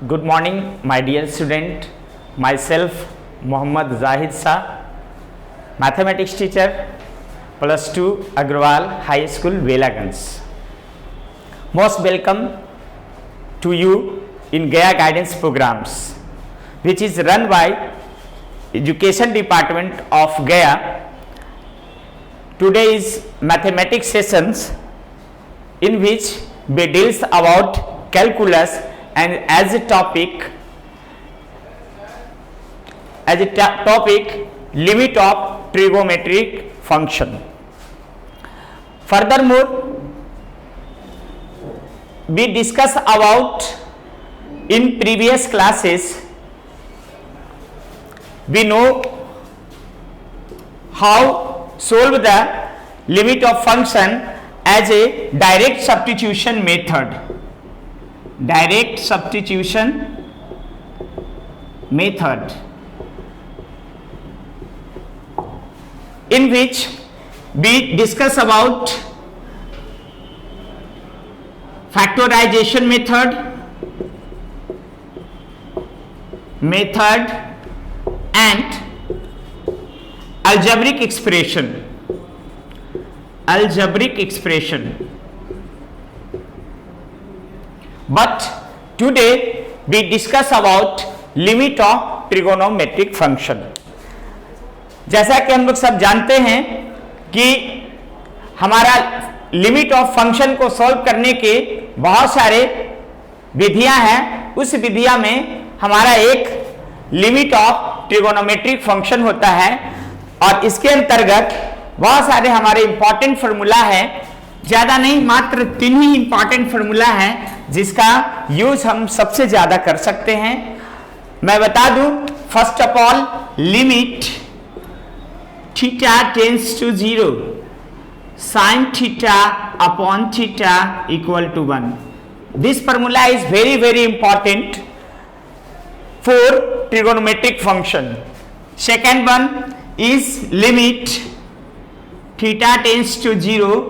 Good morning, my dear student. Myself, Mohammad Zahid Shah, mathematics teacher, +2 Agrawal High School, Velaganj. Most welcome to you in Gaya Guidance Programs, which is run by Education Department of Gaya. Today is mathematics sessions in which we deals about calculus and as a topic limit of trigonometric function. Furthermore, we discuss about in previous classes we know how solve the limit of function as a direct substitution method. Direct substitution method, in which we discuss about factorization method and algebraic expression. But today we discuss about limit of trigonometric function. जैसा कि हम लोग सब जानते हैं कि हमारा limit of function को सॉल्व करने के बहुत सारे विधियां हैं. उस विधियां में हमारा एक लिमिट ऑफ ट्रिगोनोमेट्रिक फंक्शन होता है और इसके अंतर्गत बहुत सारे हमारे इंपॉर्टेंट फॉर्मूला है. ज्यादा नहीं, मात्र 3 ही इंपॉर्टेंट फॉर्मूला है जिसका यूज हम सबसे ज्यादा कर सकते हैं. मैं बता दूं, first of all limit theta tends to 0 sin theta upon theta equal to 1. This formula is very important for trigonometric function. Second one is limit theta tends to 0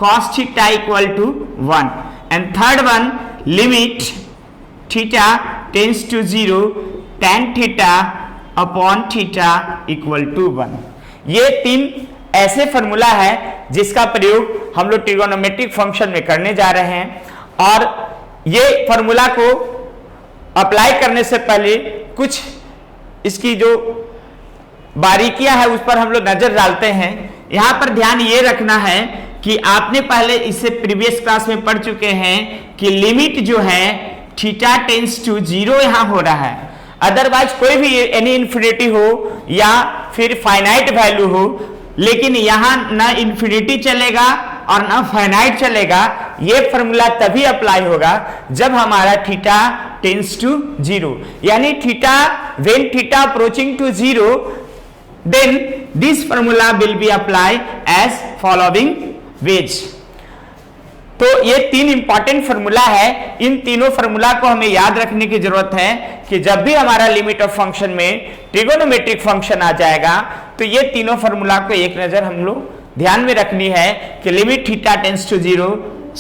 cos theta equal to 1, and third one limit theta tends to 0 tan theta upon theta equal to 1. ये 3 ऐसे formula है जिसका प्रयोग हम लोग trigonometric function में करने जा रहे हैं. और ये फॉर्मूला को अप्लाई करने से पहले कुछ इसकी जो बारीकियां है उस पर हम लोग नजर डालते हैं. यहां पर ध्यान ये रखना है कि आपने पहले इससे प्रीवियस क्लास में पढ़ चुके हैं कि लिमिट जो है थीटा टेंड्स टू 0 यहां हो रहा है. अदरवाइज कोई भी एनी इन्फिनिटी हो या फिर फाइनाइट वैल्यू हो, लेकिन यहां ना इन्फिनिटी चलेगा और ना फाइनाइट चलेगा. ये फॉर्मूला तभी अप्लाई होगा जब हमारा थीटा टेंड्स टू 0, यानी theta when theta approaching to 0, then this formula will be applied as following ways. तो ये 3 इंपॉर्टेंट फॉर्मूला है. इन तीनों फॉर्मूला को हमें याद रखने की जरूरत है कि जब भी हमारा लिमिट ऑफ फंक्शन में ट्रिगोनोमेट्रिक फंक्शन आ जाएगा तो ये तीनों फॉर्मूला को एक नजर हम लोग ध्यान में रखनी है कि limit theta tends to 0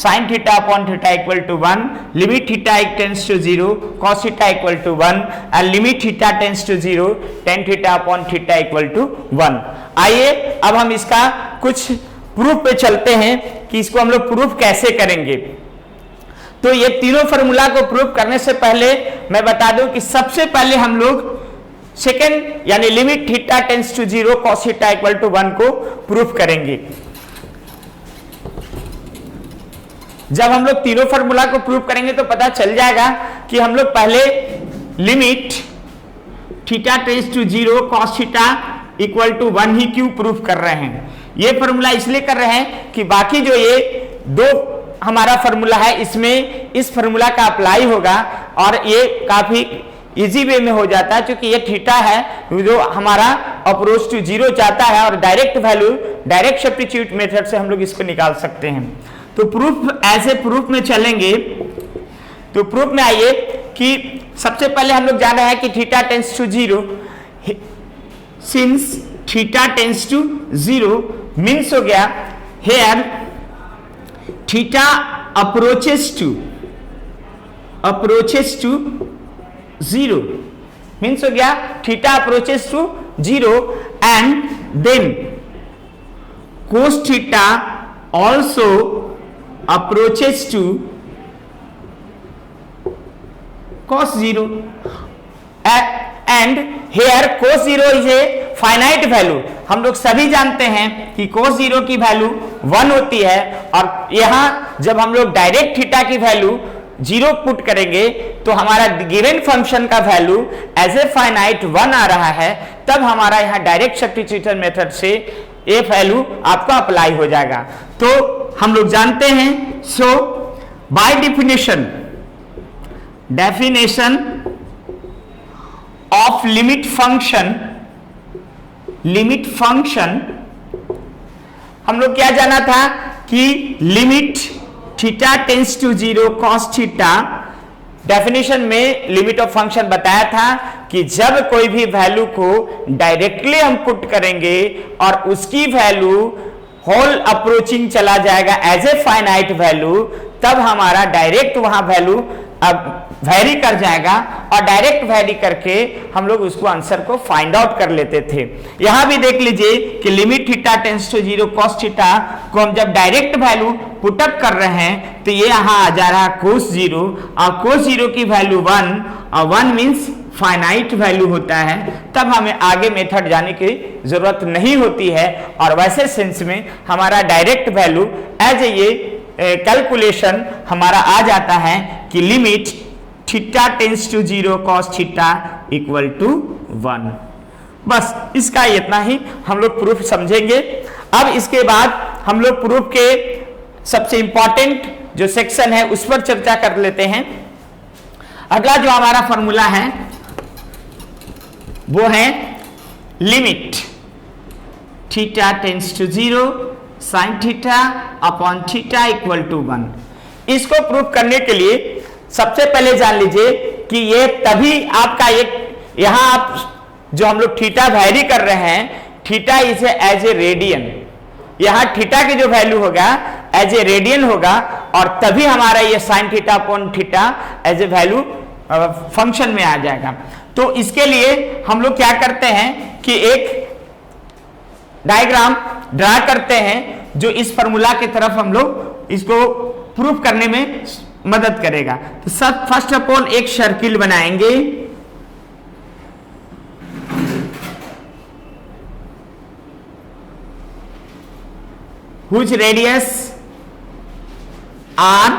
sin theta upon theta equal to 1, limit theta tends to 0 cos theta equal to 1 and limit theta tends to 0 tan theta upon theta equal to 1. आइए अब हम इसका कुछ प्रूफ पे चलते हैं कि इसको हम लोग प्रूफ कैसे करेंगे. तो ये तीनों फॉर्मूला को प्रूफ करने से पहले मैं बता दूं कि सबसे पहले हम लोग सेकेंड यानी limit theta tends to 0 cos theta equal to 1 को प्रूफ करेंगे. जब हम लोग तीनों फॉर्मूला को प्रूफ करेंगे तो पता चल जाएगा कि हम लोग पहले limit theta tends to 0 cos theta equal to 1 ही क्यों प्रूफ कर रहे हैं. ये फॉर्मूला इसलिए कर रहे हैं कि बाकी जो ये 2 हमारा फॉर्मूला है इसमें इस फॉर्मूला का अप्लाई होगा और ये काफी इजी वे में हो जाता है, क्योंकि ये थीटा है जो हमारा अप्रोच टू 0 जाता है और direct value direct substitute method से हम लोग इसको निकाल सकते हैं. तो प्रूफ ऐसे प्रूफ में चलेंगे. तो प्रूफ में आइए कि सबसे पहले हम लोग जान रहे हैं कि theta tends to 0, since theta tends to 0 means हो गया here theta approaches to 0 means हो गया theta approaches to 0 and then cos theta also approaches to cos 0 and here cos 0 is a finite value। हम लोग सभी जानते हैं कि cos 0 की वैल्यू 1 होती है और यहां जब हम लोग डायरेक्ट थीटा की वैल्यू 0 पुट करेंगे तो हमारा गिवन फंक्शन का वैल्यू एज ए फाइनाइट 1 आ रहा है, तब हमारा यहां डायरेक्ट सब्स्टिट्यूशन मेथड से ये वैल्यू आपका अप्लाई हो जाएगा। तो हम लोग जानते हैं, so by definition of limit function हम लोग क्या जाना था कि limit theta tends to 0 cos theta, definition में लिमिट ऑफ फंक्शन बताया था कि जब कोई भी वैल्यू को डायरेक्टली हम पुट करेंगे और उसकी वैल्यू होल अप्रोचिंग चला जाएगा एज ए फाइनाइट वैल्यू, तब हमारा डायरेक्ट वहां वैल्यू अब वैरी कर जाएगा और डायरेक्ट वैरी करके हम लोग उसको आंसर को फाइंड आउट कर लेते थे। यहां भी देख लीजिए कि limit theta tends to 0 cos theta को हम जब डायरेक्ट वैल्यू पुटअप कर रहे हैं तो ये यहां आ जा रहा है cos 0 और cos 0 की वैल्यू 1 और 1 मींस फाइनाइट वैल्यू होता है, तब हमें आगे मेथड जाने की जरूरत नहीं होती है और वैसे सेंस में हमारा डायरेक्ट वैल्यू एज ये कैलकुलेशन हमारा आ जाता है कि limit theta tends to 0 cos theta equal to 1। बस इसका इतना ही हम लोग प्रूफ समझेंगे। अब इसके बाद हम लोग प्रूफ के सबसे इंपॉर्टेंट जो सेक्शन है उस पर चर्चा कर लेते हैं। अगला जो हमारा फॉर्मूला है वो है limit theta tends to 0 sine theta upon theta equal to 1। इसको प्रूफ करने के लिए सबसे पहले जान लीजिए कि ये तभी आपका एक यहां आप जो हम लोग थीटा वैरी कर रहे हैं, theta is as a radian, यहां थीटा की जो वैल्यू होगा एज ए रेडियन होगा और तभी हमारा ये sine theta upon theta as a value function में आ जाएगा। तो इसके लिए हम लोग क्या करते हैं कि एक डायग्राम ड्रा करते हैं जो इस फॉर्मूला की तरफ हम लोग इसको प्रूफ करने में मदद करेगा। तो सब फर्स्ट अपॉन एक सर्किल बनाएंगे, whose radius R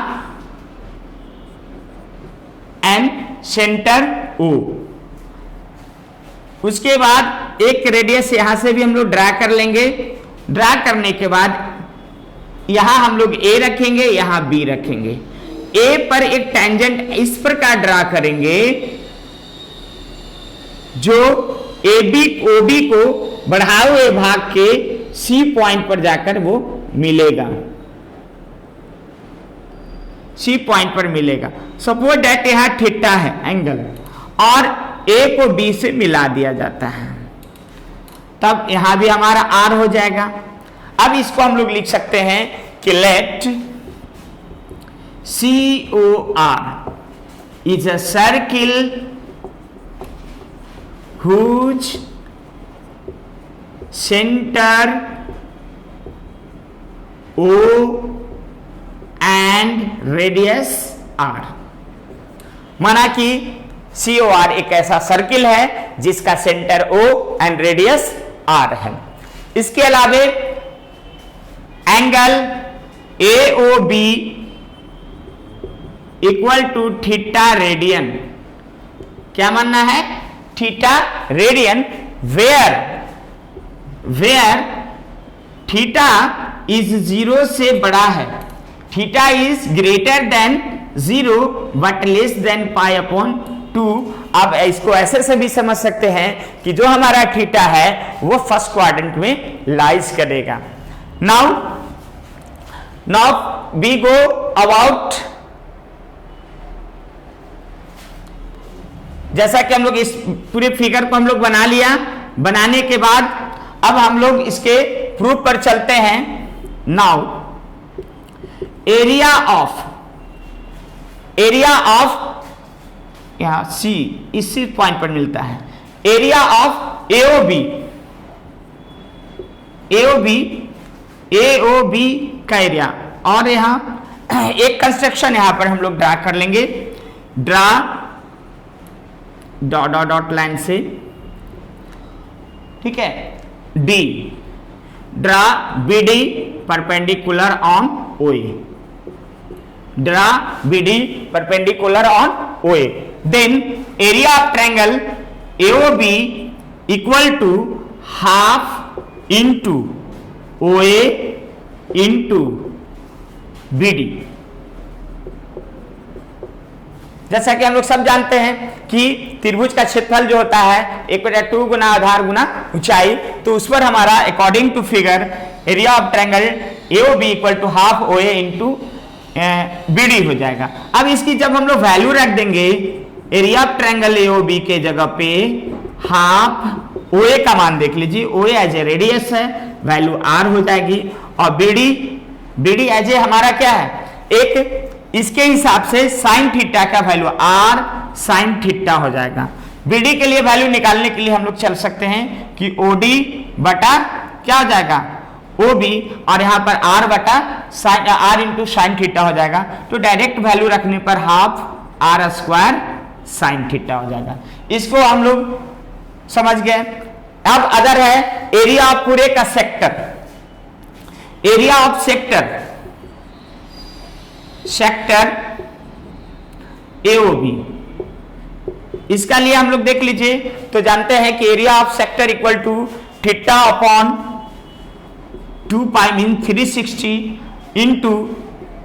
and center O। उसके बाद एक रेडियस यहां से भी हम लोग ड्रा कर लेंगे। ड्रा करने के बाद यहां हम लोग A रखेंगे, यहां B रखेंगे। A पर एक टेंजेंट इस प्रकार ड्रा करेंगे जो OB को बढ़ाए हुए भाग के C पॉइंट पर जाकर वो मिलेगा, C पॉइंट पर मिलेगा। सपोज दैट यहां थीटा है एंगल और A को B से मिला दिया जाता है, तब यहां भी हमारा R हो जाएगा। अब इसको हम लोग लिख सकते हैं कि late COR is a circle whose center O and radius R। माना कि COR एक ऐसा सर्किल है जिसका centre O and radius R है। इसके अलावे angle AOB equal to theta radian. क्या मानना है? Theta radian where theta is 0 से बड़ा है, theta is greater than 0 but less than pi upon 2। अब इसको ऐसे से भी समझ सकते हैं कि जो हमारा थीटा है वो फर्स्ट क्वाड्रेंट में लाइज करेगा। नाउ वी गो अबाउट, जैसा कि हम लोग इस पूरे फिगर को हम लोग बना लिया, बनाने के बाद अब हम लोग इसके प्रूफ पर चलते हैं। नाउ एरिया ऑफ यहाँ सी, इसी पॉइंट पर मिलता है। एरिया ऑफ एओबी का एरिया, और यहाँ एक कंस्ट्रक्शन यहाँ पर हम लोग ड्रा कर लेंगे, draw dot dot dot line से, ठीक है। D, draw BD perpendicular on OA, draw BD perpendicular on OA. Then area of triangle AOB equal to half into OA into BD. जैसा कि हम लोग सब जानते हैं कि त्रिभुज का क्षेत्रफल जो होता है 1/2 गुना आधार गुना ऊंचाई, तो उस पर हमारा according to figure area of triangle AOB equal to half OA into BD हो जाएगा। अब इसकी जब हम लोग वैल्यू रख देंगे, एरिया ऑफ ट्रायंगल एओबी के जगह पे हाफ ओए का मान देख लीजिए, ओए एज ए रेडियस है, वैल्यू आर हो जाएगी, और बीडी एज ए हमारा क्या है, एक इसके हिसाब से साइन थीटा का वैल्यू आर साइन थीटा हो जाएगा। बीडी के लिए वैल्यू निकालने के लिए हम लोग चल सकते हैं कि ओडी बटा क्या हो जाएगा, ओबी, और यहां पर आर बटा sine R into sine theta हो जाएगा। तो डायरेक्ट वैल्यू रखने पर half R square sine theta हो जाएगा। इसको हम लोग समझ गए। अब अदर है एरिया ऑफ पूरे का sector, area of sector AOB, इसका लिए हम लोग देख लीजिए, तो जानते हैं कि area of sector equal to theta upon 2 pi mean 360 into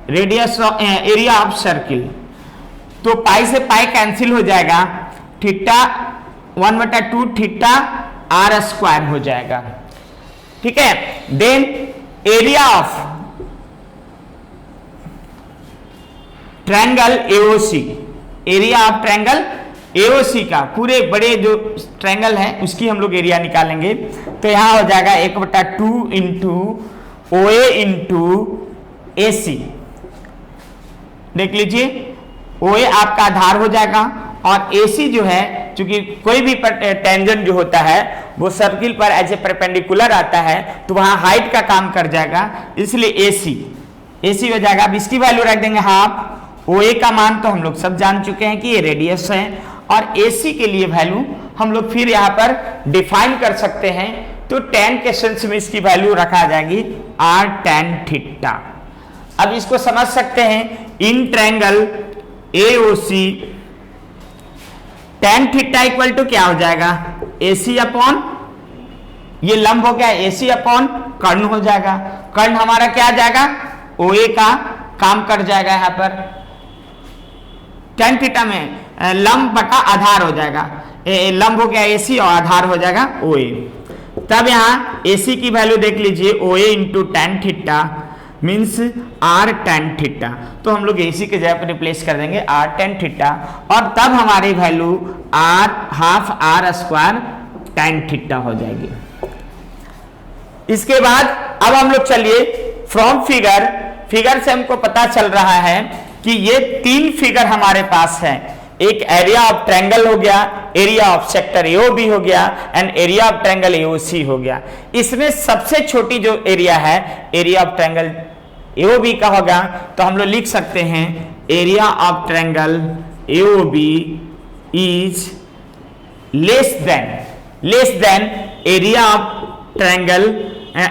radius of area of circle. तो पाई से पाई कैंसिल हो जाएगा, थीटा 1/2 थीटा आर स्क्वायर हो जाएगा, ठीक है। Then area of triangle AOC, area of triangle AOC का पूरे बड़े जो ट्रायंगल है उसकी हम लोग एरिया निकालेंगे। तो यहां हो जाएगा 1/2 इंटू ओए इंटू एसी। देख लीजिए, ओए आपका आधार हो जाएगा और एसी जो है, क्योंकि कोई भी टेंजेंट जो होता है वो सर्किल पर एज ए परपेंडिकुलर आता है, तो वहां हाइट का काम कर जाएगा, इसलिए एसी हो जाएगा। अब इसकी वैल्यू रख देंगे हाफ, ओए का मान तो हम लोग सब जान चुके हैं कि ये रेडियस है, और एसी के लिए वैल्यू हम लोग फिर यहाँ पर डिफाइन कर सकते हैं। तो tan के सेंस में इसकी वैल्यू रखा जाएगी r tan थीटा। अब इसको समझ सकते हैं, in triangle AOC tan theta equal to क्या हो जाएगा, AC अपॉन, ये लंब हो गया, AC अपॉन कर्ण हो जाएगा। कर्ण हमारा क्या आ जाएगा, OA का काम कर जाएगा। यहाँ पर tan थीटा में लंब बटा आधार हो जाएगा, लंब हो गया AC और आधार हो जाएगा OA। तब यहाँ AC की वैल्यू देख लीजिए, OA into tan theta means r tan theta. तो हम लोग AC के जगह पर रिप्लेस कर देंगे r tan थीटा, और तब हमारी value half R square tan theta हो जाएगी। इसके बाद अब हम लोग चलिए फ्रॉम फिगर से हमको पता चल रहा है कि ये 3 फिगर हमारे पास है। एक एरिया ऑफ ट्रायंगल हो गया, एरिया ऑफ सेक्टर एओबी हो गया, and area of triangle AOC हो गया। इसमें सबसे छोटी जो एरिया है एरिया ऑफ ट्रायंगल एओबी का होगा, तो हम लोग लिख सकते हैं area of triangle AOB is less then area of triangle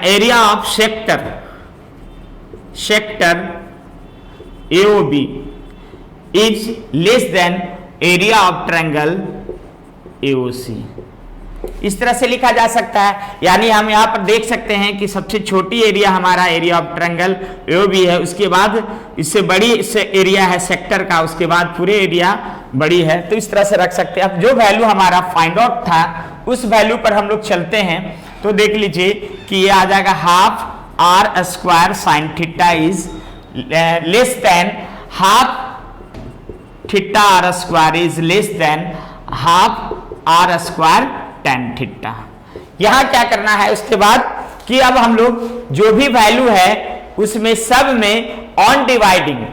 area of sector AOB is less then area of triangle AOC. इस तरह से लिखा जा सकता है। यानी हम यहाँ पर देख सकते हैं कि सबसे छोटी एरिया हमारा एरिया ऑफ ट्रायंगल एओबी है, उसके बाद इससे बड़ी एरिया है सेक्टर का, उसके बाद पूरे एरिया बड़ी है। तो इस तरह से रख सकते हैं। अब जो वैल्यू हमारा फाइंड आउट था उस वैल्यू पर हम लोग चलते हैं, तो देख लीजिए कि ये आ जाएगा half R square sine theta is less than half theta R square is less than half R square tan theta. यहां क्या करना है उसके बाद कि अब हम लोग जो भी वैल्यू है उसमें सब में on dividing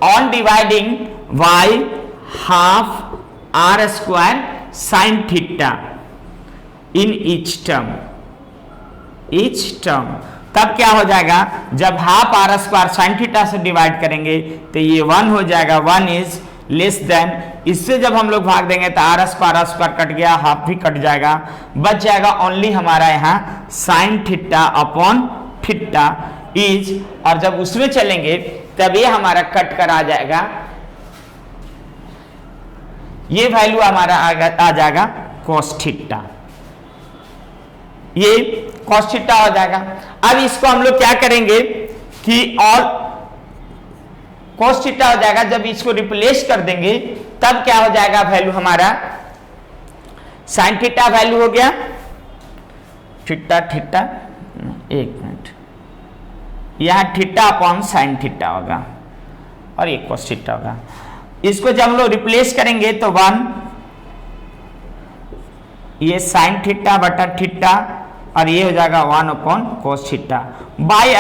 on dividing by half R square sine theta in each term. तब क्या हो जाएगा, जब half R square sine theta से डिवाइड करेंगे तो ये 1 हो जाएगा, 1 इज लेस देन, इससे जब हम लोग भाग देंगे तो आर स्क्वायर कट गया, हाफ भी कट जाएगा, बच जाएगा ओनली हमारा यहाँ sign theta upon theta is, और जब उसमें चलेंगे तब ये हमारा कट कर आ जाएगा, ये वैल्यू हमारा आ जाएगा cos थीटा, ये cos थीटा हो जाएगा। अब इसको हम लोग क्या करेंगे कि और cos थीटा हो जाएगा, जब इसको रिप्लेस कर देंगे तब क्या हो जाएगा वैल्यू हमारा, साइन थीटा वैल्यू हो गया थीटा, एक मिनट, यहां थीटा अपॉन साइन थीटा होगा और ये cos थीटा होगा। इसको जब हम लोग रिप्लेस करेंगे तो 1 ये साइन थीटा बटा थीटा और ये हो जाएगा 1 upon cos theta by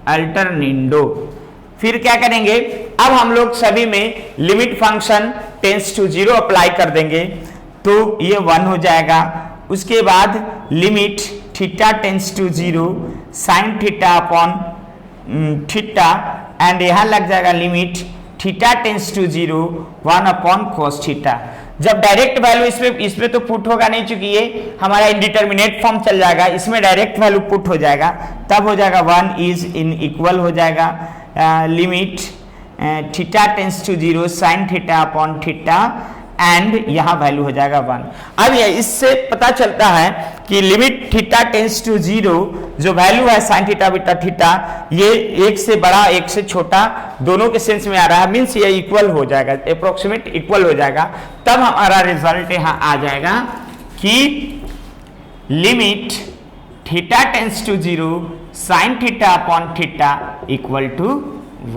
alternendo. फिर क्या करेंगे, अब हम लोग सभी में limit function tends to 0 apply कर देंगे तो ये 1 हो जाएगा। उसके बाद limit theta tends to 0 sine theta upon theta and यहां लग जाएगा limit theta tends to 0 1 upon cos theta. जब डायरेक्ट वैल्यू इसमें तो पुट होगा नहीं, चूंकि ये हमारा इंडिटरमिनेट फॉर्म चल जाएगा, इसमें डायरेक्ट वैल्यू पुट हो जाएगा, तब हो जाएगा 1 इज इन इक्वल हो जाएगा limit theta tends to 0 sine theta upon theta and यहां वैल्यू हो जाएगा 1। अब इससे पता चलता है कि लिमिट थीटा टेंस टू 0 जो वैल्यू है साइन थीटा बीटा थीटा, ये एक से बड़ा एक से छोटा दोनों के सेंस में आ रहा है, मीन्स ये इक्वल हो जाएगा, अप्रोक्सीमेट इक्वल हो जाएगा। तब हमारा रिजल्ट यहां आ जाएगा कि limit theta tends to 0 sine theta upon theta equal to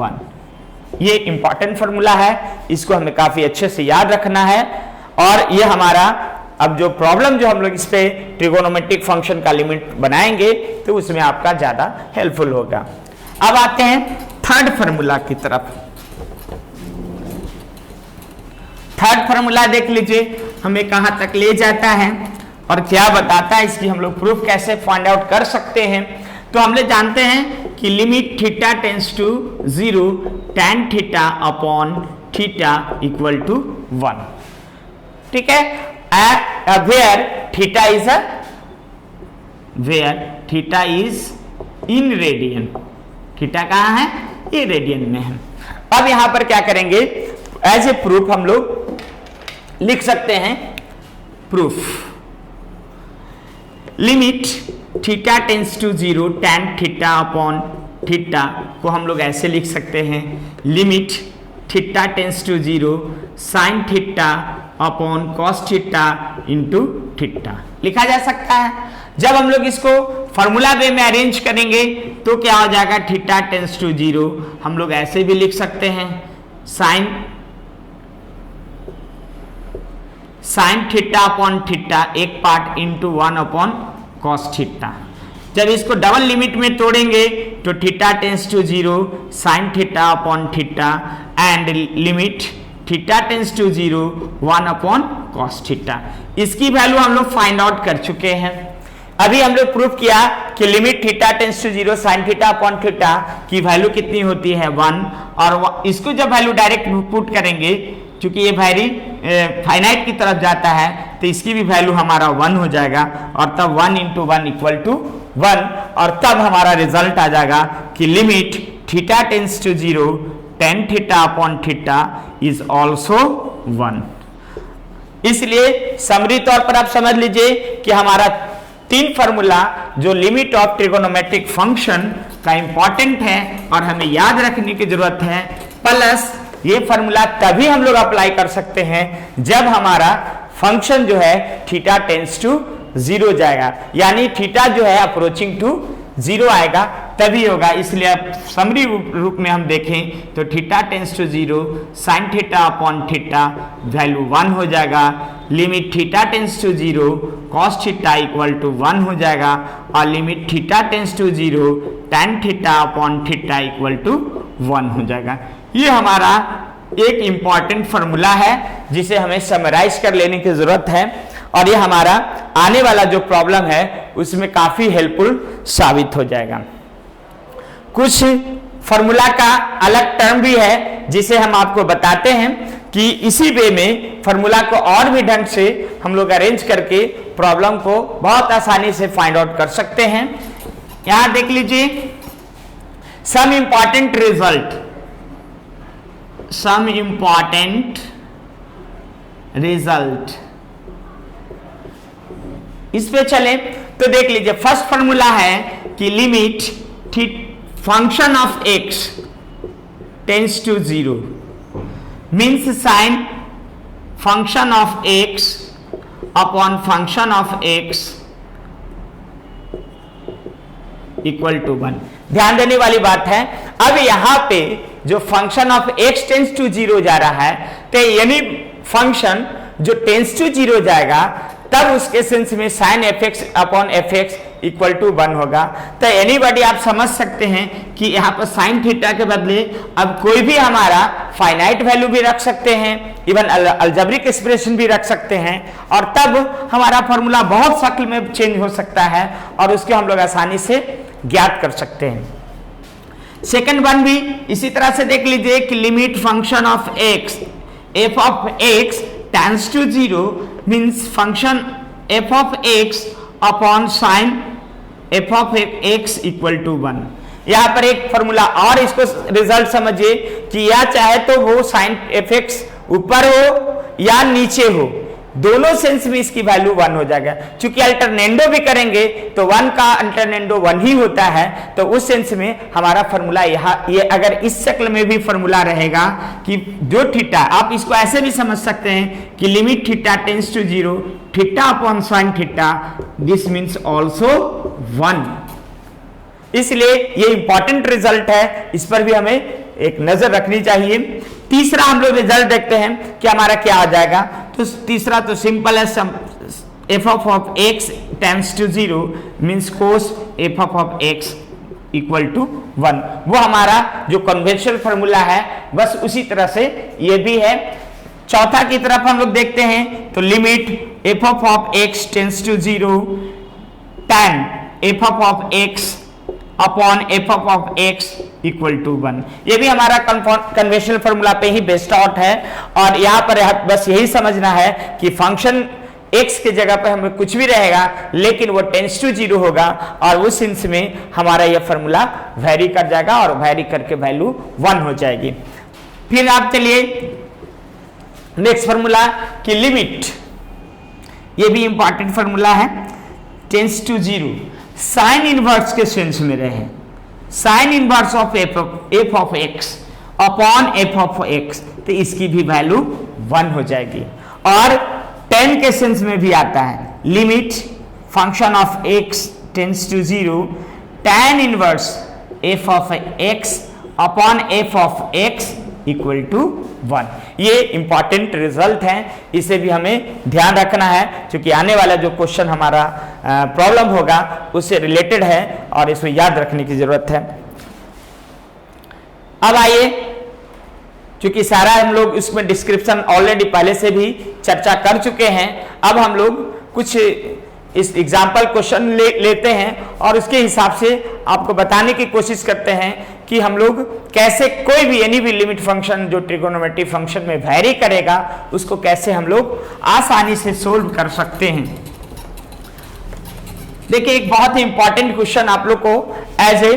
1। ये इंपॉर्टेंट फॉर्मूला है, इसको हमें काफी अच्छे से याद रखना है, और ये हमारा अब जो प्रॉब्लम जो हम लोग इस पे ट्रिगोनोमेट्रिक फंक्शन का लिमिट बनाएंगे तो उसमें आपका ज्यादा हेल्पफुल होगा। अब आते हैं थर्ड फॉर्मूला की तरफ। थर्ड फॉर्मूला देख लीजिए हमें कहां तक ले जाता है और क्या बताता है, इसकी हम लोग प्रूफ कैसे फाइंड आउट कर सकते हैं। तो हम लोग जानते हैं कि limit theta tends to 0 tan theta upon theta equal to 1, ठीक है, where theta is in radian, theta कहां है, ये रेडियन में है। अब यहां पर क्या करेंगे, एज ए प्रूफ हम लोग लिख सकते हैं proof, limit theta tends to 0 tan theta upon theta को हम लोग ऐसे लिख सकते हैं, limit theta tends to 0 sine theta upon cos theta into theta लिखा जा सकता है। जब हम लोग इसको फॉर्मूला वे में अरेंज करेंगे तो क्या हो जाएगा, थीटा टेंस टू 0 हम लोग ऐसे भी लिख सकते हैं, साइन थीटा अपॉन थीटा एक part into 1 upon cos theta. जब इसको डबल लिमिट में तोड़ेंगे तो theta tends to 0 sine theta upon theta and limit theta tends to 0 1 upon cos theta. इसकी वैल्यू हम लोग फाइंड आउट कर चुके हैं। अभी हम लोग प्रूफ किया कि limit theta tends to 0 sine theta upon theta की वैल्यू कितनी होती है 1, और इसको जब वैल्यू डायरेक्ट पुट करेंगे क्योंकि ये वैरी फाइनाइट की तरफ जाता है तो इसकी भी वैल्यू हमारा 1 हो जाएगा, और तब 1 इंटू 1 इक्वल टू 1, और तब हमारा रिजल्ट आ जाएगा कि limit theta tends to 0 tan theta upon theta is also 1। इसलिए समरी तौर पर आप समझ लीजिए कि हमारा 3 फॉर्मूला जो लिमिट ऑफ ट्रिगोनोमेट्रिक फंक्शन का इंपॉर्टेंट है और हमें याद रखने की जरूरत है, प्लस ये फॉर्मूला तभी हम लोग अप्लाई कर सकते हैं जब हमारा फंक्शन जो है थीटा टेंस टू 0 जाएगा, यानी थीटा जो है अप्रोचिंग टू 0 आएगा तभी होगा। इसलिए अब समरी रूप में हम देखें तो theta tends to 0 sine theta upon theta value 1 हो जाएगा, limit theta tends to 0 cos theta equal to 1 हो जाएगा, और limit theta tends to 0 tan theta upon theta equal to 1 हो जाएगा। ये हमारा एक इंपॉर्टेंट फॉर्मूला है जिसे हमें समराइज कर लेने की जरूरत है, और ये हमारा आने वाला जो प्रॉब्लम है उसमें काफी हेल्पफुल साबित हो जाएगा। कुछ फॉर्मूला का अलग टर्म भी है जिसे हम आपको बताते हैं कि इसी वे में फॉर्मूला को और भी ढंग से हम लोग अरेंज करके प्रॉब्लम को बहुत आसानी से फाइंड आउट कर सकते हैं। यहां देख लीजिए, सम इंपॉर्टेंट रिजल्ट, इस पे चले तो देख लीजिए, फर्स्ट फॉर्मूला है कि limit function of x tends to 0 means sine function of x upon function of x equal to 1। ध्यान देने वाली बात है, अब यहां पे जो function of x tends to 0 जा रहा है, तो यानी फंक्शन जो टेंड्स टू 0 जाएगा तब उसके सेंस में sine fx upon fx equal to 1 होगा। तो एनीबॉडी आप समझ सकते हैं कि यहाँ पर साइन थीटा के बदले अब कोई भी हमारा फाइनाइट वैल्यू भी रख सकते हैं, इवन अलजेब्रिक एक्सप्रेशन भी रख सकते हैं, और तब हमारा फॉर्मूला बहुत शक्ल में चेंज हो सकता है और उसके हम लोग आसानी से ज्ञात कर सकते हैं। सेकंड वन भी इसी तरह से देख लीजिए कि limit function of x f of x tends to 0 means function f of x upon sine f of x equal to 1। यहां पर एक फॉर्मूला और इसको रिजल्ट समझिए कि या चाहे तो वो साइन fx ऊपर हो या नीचे हो, दोनों सेंस में इसकी वैल्यू 1 हो जाएगा। क्योंकि अल्टरनेंडो भी करेंगे तो 1 का अल्टरनेंडो 1 ही होता है, तो उस सेंस में हमारा फॉर्मूला ये अगर इस शक्ल में भी फॉर्मूला रहेगा कि जो थीटा, आप इसको ऐसे भी समझ सकते हैं कि limit theta tends to 0 theta upon sine theta, this means also 1। इसलिए ये इंपॉर्टेंट रिजल्ट है, इस पर भी हमें एक नजर रखनी चाहिए। तीसरा हम लोग रिजल्ट देखते हैं कि हमारा क्या आ जाएगा। तो तीसरा तो सिंपल है, f of x tends to 0 means cos f of x equal to 1। वो हमारा जो कन्वेंशनल फॉर्मूला है बस उसी तरह से ये भी है। चौथा की तरफ हम लोग देखते हैं तो limit f of x tends to 0 tan f of x upon f of x equal to 1। ये भी हमारा कन्वेंशनल फॉर्मूला पे ही बेस्ड आउट है, और यहाँ पर बस यही समझना है कि फंक्शन x के जगह पे हमें कुछ भी रहेगा लेकिन वो टेंड्स टू 0 होगा, और उस सेंस में हमारा ये फॉर्मूला वेरी कर जाएगा और वेरी करके वैल्यू 1 हो जाएगी। फिर आप चलिए नेक्स्ट फॉर्मूला की लिमिट, ये भी इंपॉर्टेंट फॉर्मूला है, टेंड्स टू 0 साइन इनवर्स के सेंस में रहे, sine inverse of f of x upon f of x, तो इसकी भी वैल्यू 1 हो जाएगी। और tan के सेंस में भी आता है, limit function of x tends to 0 tan inverse f of x upon f of x equal to 1। ये इंपॉर्टेंट रिजल्ट है, इसे भी हमें ध्यान रखना है क्योंकि आने वाला जो क्वेश्चन हमारा प्रॉब्लम होगा उससे रिलेटेड है और इसमें याद रखने की जरूरत है। अब आइए, क्योंकि सारा हम लोग इसमें डिस्क्रिप्शन ऑलरेडी पहले से भी चर्चा कर चुके हैं, अब हम लोग कुछ इस एग्जाम्पल क्वेश्चन लेते हैं और उसके हिसाब से आपको बताने की कोशिश करते हैं कि हम लोग कैसे कोई भी एनी भी लिमिट फंक्शन जो ट्रिगोनोमेट्रिक फंक्शन में वैरी करेगा उसको कैसे हम लोग आसानी से सोल्व कर सकते हैं। देखिए, एक बहुत ही इंपॉर्टेंट क्वेश्चन आप लोग को एज ए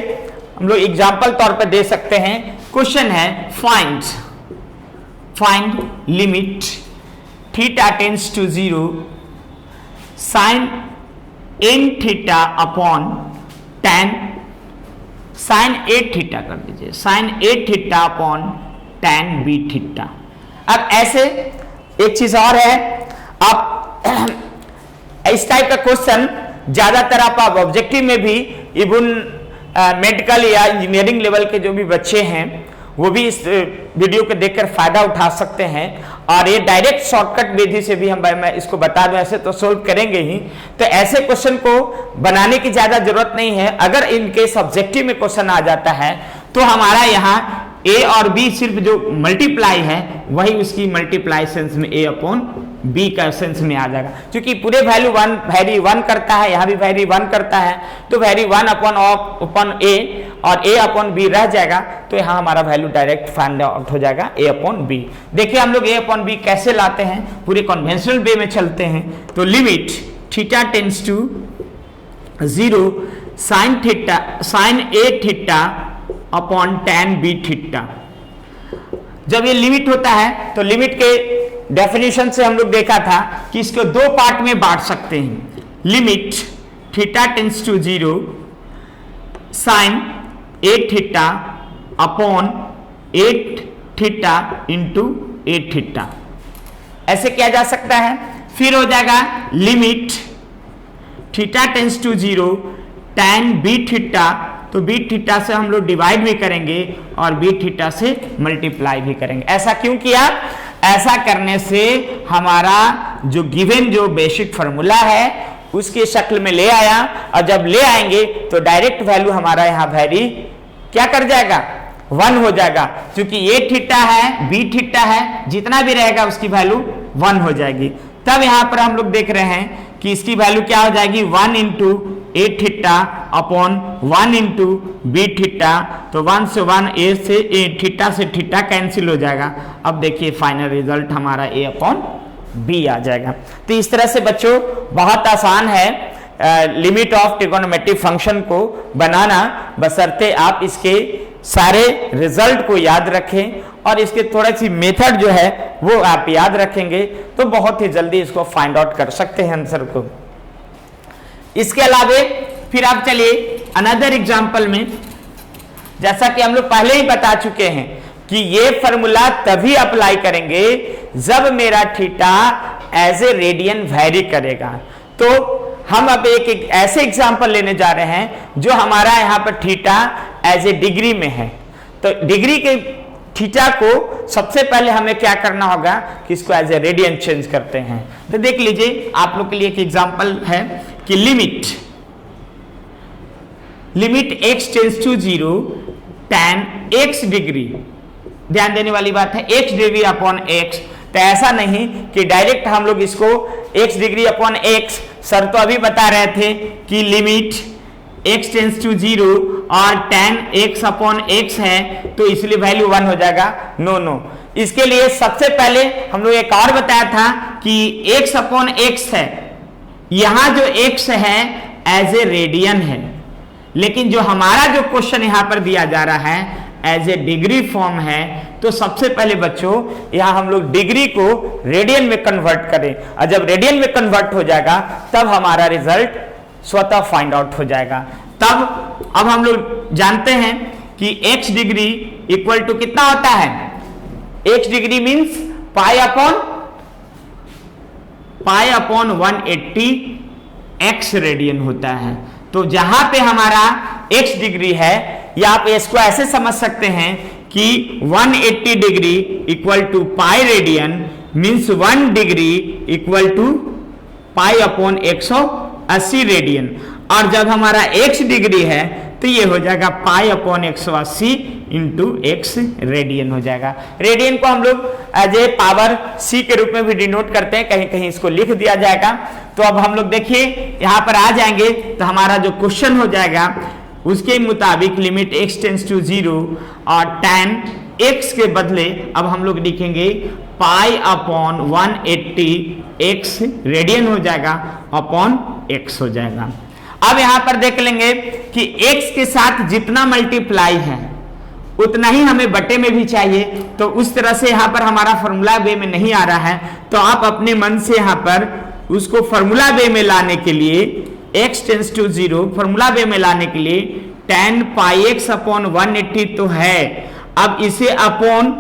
हम लोग एग्जाम्पल तौर पर दे सकते हैं। क्वेश्चन है find limit theta tends to 0 sine n theta upon tan sine a theta कर दीजिए, sine a theta upon tan b theta. अब ऐसे एक चीज और है, आप इस टाइप का क्वेश्चन ज्यादातर आप ऑब्जेक्टिव में भी इवन मेडिकल या इंजीनियरिंग लेवल के जो भी बच्चे हैं वो भी इस वीडियो को देखकर फायदा उठा सकते हैं, और ये डायरेक्ट शॉर्टकट विधि से भी मैं इसको बता दूं, ऐसे तो सोल्व करेंगे ही। तो ऐसे क्वेश्चन को बनाने की ज्यादा जरूरत नहीं है। अगर इनके सब्जेक्टिव में क्वेश्चन आ जाता है तो हमारा यहाँ ए और बी सिर्फ जो मल्टीप्लाई है वही उसकी मल्टीप्लाई सेंस में ए अपॉन बी का सेंस में आ जाएगा, क्योंकि पूरे वैल्यू वन वैरी वन करता है, यहाँ भी वैरी वन करता है, तो वैरी वन अपॉन ए और ए अपॉन बी रह जाएगा, तो यहाँ हमारा वैल्यू डायरेक्ट फाइंड आउट हो जाएगा ए अपॉन बी। देखिए हम लोग ए अपॉन बी कैसे लाते हैं, पूरे कन्वेंशनल वे में चलते हैं। तो limit theta tends to 0 sine A theta upon tan B theta. जब ये लिमिट होता है तो लिमिट के डेफिनेशन से हम लोग देखा था कि इसको दो पार्ट में बांट सकते हैं। Limit theta tends to 0 sine A theta upon A theta into A theta, ऐसे किया जा सकता है। फिर हो जाएगा limit theta tends to 0 tan B theta, तो बी थीटा से हम लोग डिवाइड भी करेंगे और बी थीटा से मल्टीप्लाई भी करेंगे। ऐसा क्यों किया? ऐसा करने से हमारा जो गिवन जो बेसिक फार्मूला है उसकी शक्ल में ले आया, और जब ले आएंगे तो डायरेक्ट वैल्यू हमारा यहाँ वैरी क्या कर जाएगा, 1 हो जाएगा, क्योंकि ए थीटा है बी थीटा है, जितना भी रहेगा उसकी वैल्यू 1 हो जाएगी। तब यहाँ पर हम लोग देख रहे हैं कि इसकी वैल्यू क्या हो जाएगी, 1 into A theta upon 1 into B theta, तो 1 से 1 ए से ए थीटा से थीटा कैंसिल हो जाएगा। अब देखिए फाइनल रिजल्ट हमारा ए अपॉन बी आ जाएगा। तो इस तरह से बच्चों बहुत आसान है लिमिट ऑफ ट्रिगोनोमेट्रिक फंक्शन को बनाना, बशर्ते आप इसके सारे रिजल्ट को याद रखें और इसके थोड़ी सी मेथड जो है वो आप याद रखेंगे तो बहुत ही जल्दी इसको फाइंड आउट कर सकते हैं आंसर को। इसके अलावे फिर आप चलिए अनदर एग्जांपल में, जैसा कि हम लोग पहले ही बता चुके हैं कि ये फॉर्मूला तभी अप्लाई करेंगे जब मेरा theta as a radian vary करेगा। तो हम अब एक ऐसे एग्जांपल लेने जा रहे हैं जो हमारा यहाँ पर थीटा एज ए डिग्री में है। तो डिग्री के थीटा को सबसे पहले हमें क्या करना होगा कि इसको एज ए रेडियन चेंज करते हैं। तो देख लीजिए आप लोग के लिए एक एग्जांपल है कि limit x tends to 0 tan x degree, ध्यान देने वाली बात है x डिग्री अपॉन x। तो ऐसा नहीं कि डायरेक्ट हम लोग इसको x degree upon x, sir तो अभी बता रहे थे कि लिमिट x टेंड्स टू 0 और tan x अपॉन x है तो इसलिए वैल्यू 1 हो जाएगा। नो, इसके लिए सबसे पहले हम लोग एक और बताया था कि x अपॉन x है, यहां जो x है एज ए रेडियन है, लेकिन जो हमारा जो क्वेश्चन यहां पर दिया जा रहा है एज ए डिग्री फॉर्म है, तो सबसे पहले बच्चों यहां हम लोग डिग्री को रेडियन में कन्वर्ट करें, और जब रेडियन में कन्वर्ट हो जाएगा तब हमारा रिजल्ट स्वतः फाइंड आउट हो जाएगा। तब अब हम लोग जानते हैं कि x डिग्री इक्वल टू कितना होता है, x डिग्री मींस पाई अपॉन 180 x रेडियन होता है। तो जहां पे हमारा x डिग्री है, या आप इसको ऐसे समझ सकते हैं कि 180 degree equal to pi radian means 1 degree equal to pi upon 180 radian, और जब हमारा x डिग्री है तो ये हो जाएगा पाई अपॉन 180 इंटू x रेडियन हो जाएगा। रेडियन को हम लोग एज ए पावर c के रूप में भी डिनोट करते हैं, कहीं कहीं इसको लिख दिया जाएगा। तो अब हम लोग देखिए यहाँ पर आ जाएंगे तो हमारा जो क्वेश्चन हो जाएगा उसके मुताबिक लिमिट x टेंड्स टू 0 और tan x के बदले अब हम लोग लिखेंगे पाई अपॉन 180 x रेडियन हो जाएगा अपॉन x हो जाएगा। अब यहां पर देख लेंगे कि x के साथ जितना मल्टीप्लाई है उतना ही हमें बटे में भी चाहिए, तो उस तरह से यहां पर हमारा फॉर्मूला वे में नहीं आ रहा है, तो आप अपने मन से यहां पर उसको फॉर्मूला वे में लाने के लिए x टेंड्स टू 0 फॉर्मूला वे में लाने के लिए tan पाई x अपॉन 180 तो है, अब इसे अपॉन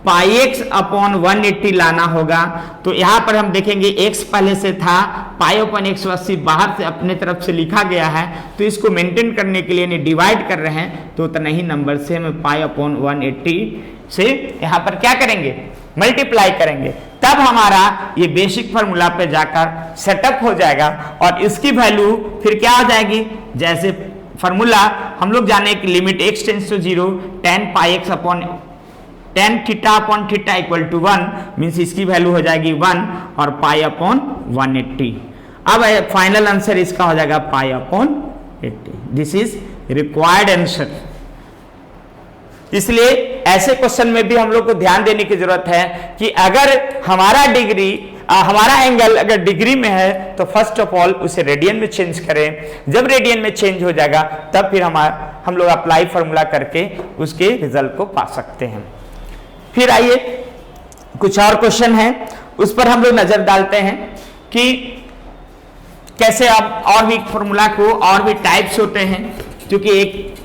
पाई x अपॉन 180 लाना होगा। तो यहां पर हम देखेंगे x पहले से था, पाई अपॉन 180 बाहर से अपने तरफ से लिखा गया है, तो इसको मेंटेन करने के लिए डिवाइड कर रहे हैं, तो उतना ही नंबर से हम पाई अपॉन 180 से यहां पर क्या करेंगे, मल्टीप्लाई करेंगे, तब हमारा ये बेसिक फार्मूला पे जाकर सेटअप हो जाएगा और इसकी वैल्यू फिर क्या हो जाएगी, जैसे फार्मूला हम लोग जाने की limit x tends to 0 tan pi x upon tan theta upon theta equal to 1 means इसकी वैल्यू हो जाएगी 1 और पाई अपॉन 180। अब फाइनल आंसर इसका हो जाएगा pi upon 80। This is required answer. इसलिए ऐसे क्वेश्चन में भी हम लोग को ध्यान देने की जरूरत है कि अगर हमारा एंगल अगर डिग्री में है तो फर्स्ट ऑफ ऑल उसे रेडियन में चेंज करें। जब रेडियन में चेंज हो जाएगा तब फिर हम लोग अप्लाई फॉर्मूला करके उसके रिजल्ट को पा सकते हैं। फिर आइए कुछ और क्वेश्चन है उस पर हम लोग नजर डालते हैं कि कैसे आप और भी फॉर्मूला को और भी टाइप्स होते हैं, क्योंकि एक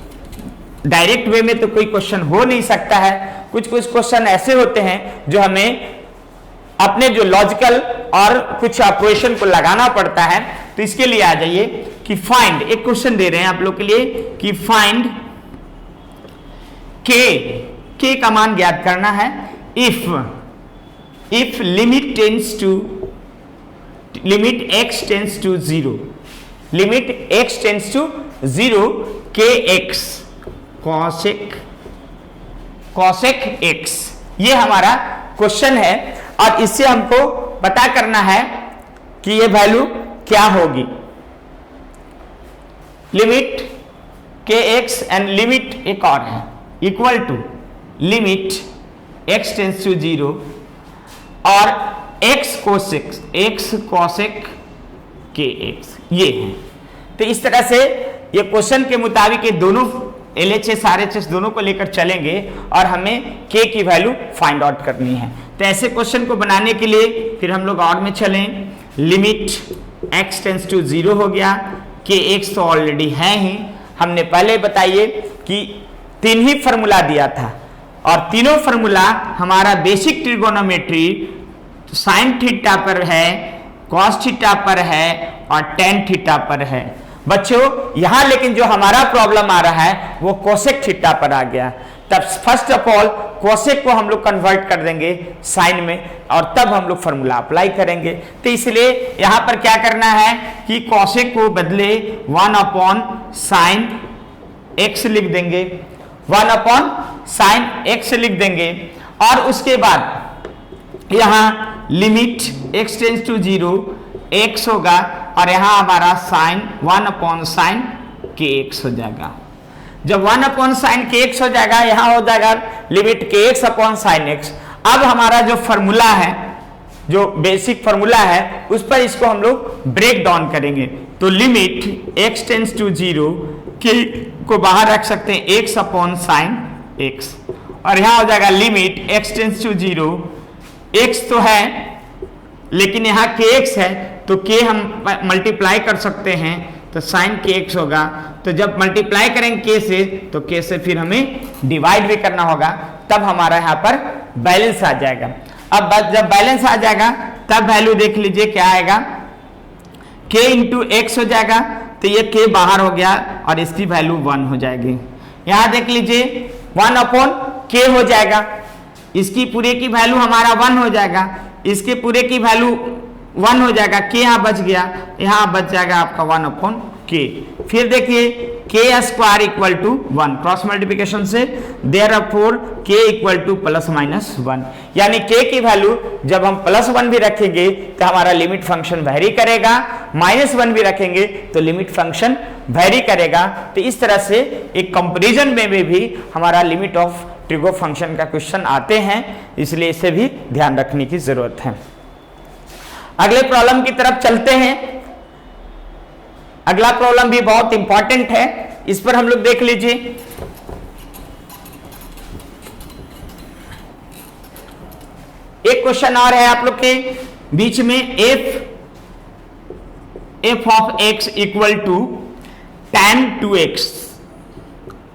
डायरेक्ट वे में तो कोई क्वेश्चन हो नहीं सकता है। कुछ क्वेश्चन ऐसे होते हैं जो हमें अपने जो लॉजिकल और कुछ ऑपरेशन को लगाना पड़ता है। तो इसके लिए आ जाइए कि फाइंड, एक क्वेश्चन दे रहे हैं आप लोग के लिए कि फाइंड के का मान ज्ञात करना है if limit x tends to 0, limit x tends to 0 kx cosec x, ये हमारा क्वेश्चन है और इससे हमको पता करना है कि ये वैल्यू क्या होगी। लिमिट kx एंड लिमिट एक और है equal to limit x tends to 0 और x cosec kx, ये है। तो इस तरह से ये क्वेश्चन के मुताबिक ये दोनों LHS RHS दोनों को लेकर चलेंगे और हमें k की वैल्यू फाइंड आउट करनी है। तो ऐसे क्वेश्चन को बनाने के लिए फिर हम लोग और में चलें। लिमिट x टेंस टू 0 हो गया, kx तो ऑलरेडी है ही, हमने पहले बताइए कि 3 ही फॉर्मूला दिया था और तीनों फॉर्मूला हमारा बेसिक ट्रिगोनोमेट्री साइन थीटा पर है, कॉस थीटा पर है और टेन थीटा पर है। बच्चों यहां लेकिन जो हमारा प्रॉब्लम आ रहा है वो कोसेक थीटा पर आ गया। तब फर्स्ट ऑफ ऑल कोसेक को हम लोग कन्वर्ट कर देंगे साइन में और तब हम लोग फॉर्मूला अप्लाई करेंगे। तो इसलिए यहां पर क्या करना है कि कोसेक को बदले 1 अपॉन साइन एक्स लिख देंगे, 1 अपॉन साइन एक्स लिख देंगे और उसके बाद यहां limit x tends to 0 x होगा और यहां हमारा साइन 1 अपॉन साइन kx हो जाएगा। जब 1 अपॉन साइन kx हो जाएगा यहां हो जाएगा limit kx upon sine x। अब हमारा जो फॉर्मूला है, जो बेसिक फॉर्मूला है, उस पर इसको हम लोग ब्रेक डाउन करेंगे। तो limit x tends to 0 k को बाहर रख सकते हैं x अपॉन साइन x और यहां हो जाएगा limit x tends to 0, x तो है लेकिन यहाँ kx है तो k हम मल्टीप्लाई कर सकते हैं तो साइन kx होगा। तो जब मल्टीप्लाई करेंगे k से तो k से फिर हमें डिवाइड भी करना होगा, तब हमारा यहाँ पर बैलेंस आ जाएगा। अब जब बैलेंस आ जाएगा तब वैल्यू देख लीजिए क्या आएगा, k इंटू एक्स हो जाएगा तो ये k बाहर हो गया और इसकी वैल्यू 1 हो जाएगी। यहाँ देख लीजिए 1 अपॉन k हो जाएगा, इसकी पूरे की वैल्यू हमारा 1 हो जाएगा, इसके पूरे की वैल्यू 1 हो जाएगा, k यहाँ बच गया, यहाँ बच जाएगा आपका 1 अपॉन k। फिर देखिए k square equal to 1 cross multiplication से, therefore k equal to plus minus 1, यानी k की वैल्यू जब हम +1 भी रखेंगे तो हमारा लिमिट फंक्शन वेरी करेगा, -1 भी रखेंगे तो लिमिट फंक्शन वेरी करेगा। तो इस तरह से एक कंपैरिजन में भी हमारा लिमिट ऑफ ट्रिगो फंक्शन का क्वेश्चन आते हैं, इसलिए इसे भी ध्यान रखने की जरूरत है। अगले प्रॉब्लम की तरफ चलते हैं। अगला प्रॉब्लम भी बहुत इंपॉर्टेंट है, इस पर हम लोग देख लीजिए। एक क्वेश्चन और है आप लोग के बीच में, f of x equal to tan 2x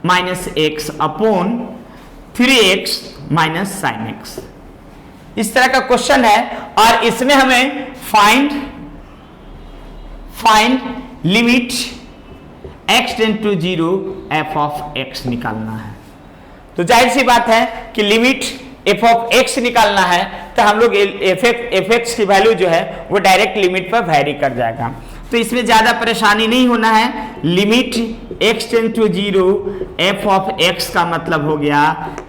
minus x upon 3x minus sine x, इस तरह का क्वेश्चन है और इसमें हमें find limit x tend to 0 f of x निकालना है। तो जाहिर सी बात है कि लिमिट f ऑफ x निकालना है तो हम लोग f(x) की वैल्यू जो है वो डायरेक्ट लिमिट पर वेरी कर जाएगा। तो इसमें ज्यादा परेशानी नहीं होना है, limit x tends to 0 f of x का मतलब हो गया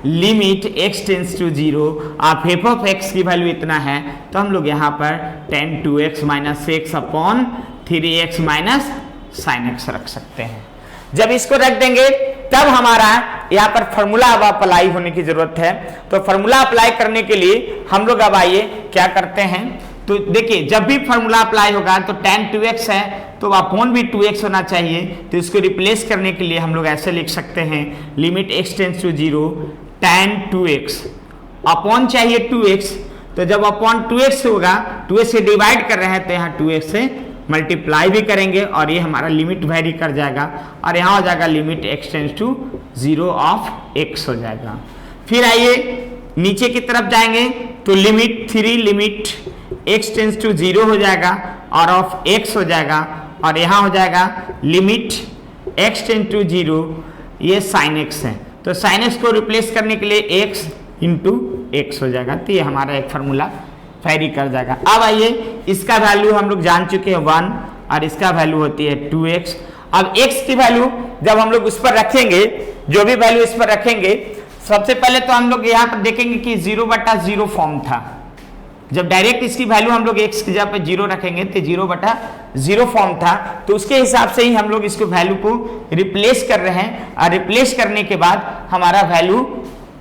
लिमिट x टेंस टू 0। आप f ऑफ x की वैल्यू इतना है तो हम लोग यहाँ पर tan 2x minus x upon 3x minus sine x रख सकते हैं। जब इसको रख देंगे तब हमारा यहाँ पर फॉर्मूला अब अप्लाई होने की जरूरत है। तो फॉर्मूला अप्लाई करने के लिए हम लोग अब आइए क्या करते हैं, तो देखिए जब भी फॉर्मूला अप्लाई होगा तो tan 2x है तो अपॉन भी 2x होना चाहिए। तो इसको रिप्लेस करने के लिए हम लोग ऐसे लिख सकते हैं limit x tends to 0 tan 2x upon चाहिए 2x। तो जब अपॉन 2x होगा 2x से डिवाइड कर रहे हैं तो यहाँ 2x से मल्टीप्लाई भी करेंगे और ये हमारा लिमिट वेरी कर जाएगा और यहाँ हो जाएगा limit x tends to 0 of x हो जाएगा। फिर आइए नीचे की तरफ जाएंगे तो limit 3 limit x tends to 0 हो जाएगा और ऑफ x हो जाएगा और यहाँ हो जाएगा लिमिट x टेंस टू 0 ये साइन x है। तो साइन x को रिप्लेस करने के लिए x इंटू x हो जाएगा। तो ये हमारा एक फार्मूला वेरी कर जाएगा। अब आइए इसका वैल्यू हम लोग जान चुके हैं 1 और इसका वैल्यू होती है 2x। अब x की वैल्यू जब हम लोग उस पर रखेंगे, जो भी वैल्यू इस पर रखेंगे, सबसे पहले तो हम लोग यहाँ पर देखेंगे कि 0/0 फॉर्म था। जब डायरेक्ट इसकी वैल्यू हम लोग x की जगह पे 0 रखेंगे तो 0/0 फॉर्म था। तो उसके हिसाब से ही हम लोग इसको वैल्यू को रिप्लेस कर रहे हैं और रिप्लेस करने के बाद हमारा वैल्यू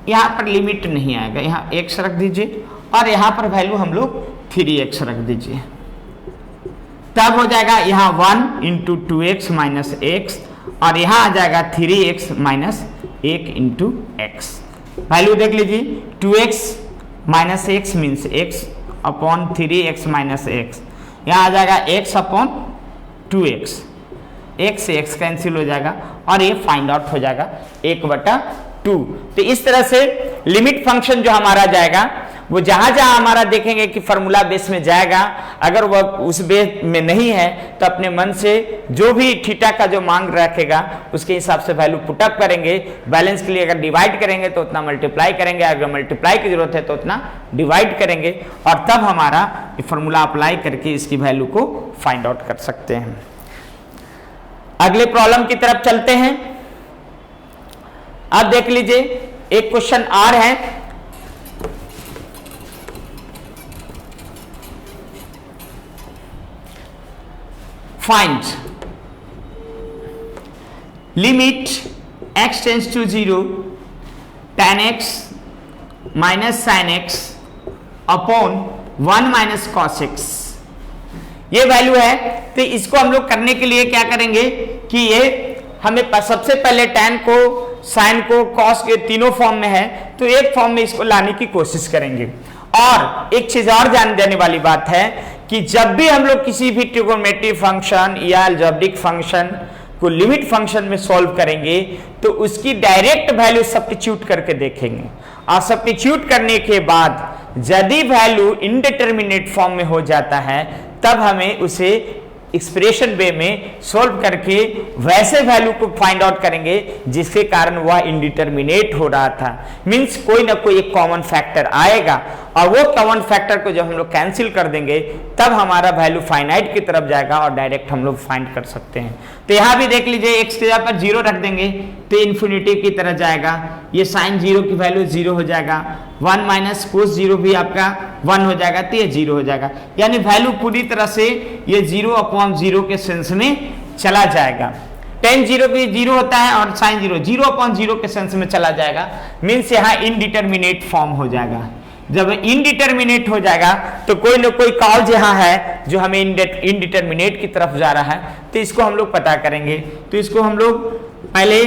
यहाँ पर लिमिट नहीं आएगा, यहाँ x रख दीजिए और यहाँ पर वैल्यू हम लोग 3x रख दीजिए। तब हो जाएगा यहाँ 1 इंटू 2x माइनस x और यहाँ आ जाएगा 3x minus 1 into x। Value देख लीजिए 2x minus x means x upon 3x minus x। यहाँ आ जाएगा x अपॉन 2x, x से x कैंसिल हो जाएगा और ये फाइंड आउट हो जाएगा 1/2। तो इस तरह से लिमिट फंक्शन जो हमारा जाएगा वो जहां जहां हमारा देखेंगे कि फॉर्मूला बेस में जाएगा, अगर वह उस बेस में नहीं है तो अपने मन से जो भी थीटा का जो मांग रखेगा उसके हिसाब से वैल्यू पुटअप करेंगे। बैलेंस के लिए अगर डिवाइड करेंगे तो उतना मल्टीप्लाई करेंगे, अगर मल्टीप्लाई की जरूरत है तो उतना डिवाइड करेंगे और तब हमारा फॉर्मूला अप्लाई करके इसकी वैल्यू को फाइंड आउट कर सकते हैं। अगले प्रॉब्लम की तरफ चलते हैं। अब देख लीजिए एक क्वेश्चन और है। Find limit x tends to 0 tan x minus sin x upon 1 minus cos x। ये वैल्यू है। तो इसको हम लोग करने के लिए क्या करेंगे कि ये हमें सबसे पहले tan को, sin को, cos के तीनों फॉर्म में है तो एक फॉर्म में इसको लाने की कोशिश करेंगे। और एक चीज और जान देने वाली बात है कि जब भी हम लोग किसी भी ट्रिगोनोमेट्रिक फंक्शन या अलजेब्रिक फंक्शन को लिमिट फंक्शन में सॉल्व करेंगे तो उसकी डायरेक्ट वैल्यू सब्स्टिट्यूट करके देखेंगे और सब्स्टिट्यूट करने के बाद यदि वैल्यू इनडिटरमिनेट फॉर्म में हो जाता है तब हमें उसे एक्सप्रेशन वे में सॉल्व करके वैसे वैल्यू को फाइंड आउट करेंगे जिसके कारण वह इनडिटरमिनेट हो रहा था। मींस कोई ना कोई एक कॉमन फैक्टर आएगा और वो कॉमन फैक्टर को जब हम लोग कैंसिल कर देंगे तब हमारा वैल्यू फाइनाइट की तरफ जाएगा और डायरेक्ट हम लोग फाइंड कर सकते हैं। तो यहाँ भी देख लीजिए x की जगह पर 0 रख देंगे तो इन्फिनिटी की तरह जाएगा। ये साइन 0 की वैल्यू 0 हो जाएगा, 1 माइनस कोस 0 भी आपका 1 हो जाएगा तो ये 0 हो जाएगा। यानी वैल्यू पूरी तरह से ये 0/0 के सेंस में चला जाएगा। tan 0 भी 0 होता है और sin 0 0/0 के सेंस में चला जाएगा। मीन्स यहाँ इनडिटरमिनेट फॉर्म हो जाएगा। जब इनडिटरमिनेट हो जाएगा तो कोई ना कोई कॉज यहाँ है जो हमें इनडिटरमिनेट की तरफ जा रहा है तो इसको हम लोग पता करेंगे। तो इसको हम लोग पहले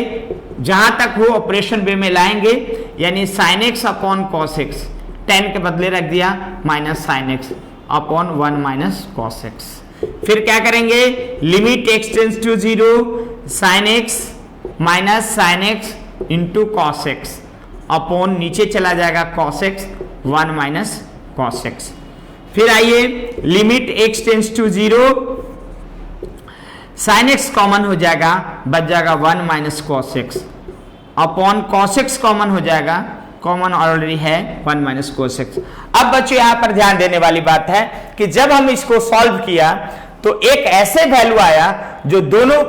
जहां तक हो ऑपरेशन वे में लाएंगे, यानी sin x upon cos x, tan के बदले रख दिया minus sin x upon 1 minus cos x। फिर क्या करेंगे, limit x tends to 0 sin x minus sin x into cos x upon नीचे चला जाएगा cos x 1 minus cos x। फिर आइए limit x tends to 0 sin x common हो जाएगा, बच जाएगा 1 minus cos x upon cos x common हो जाएगा, कॉमन ऑलरेडी है 1 माइनस cos x। अब बच्चों यहां पर ध्यान देने वाली बात है कि जब हम इसको सॉल्व किया तो एक ऐसे वैल्यू आया जो दोनों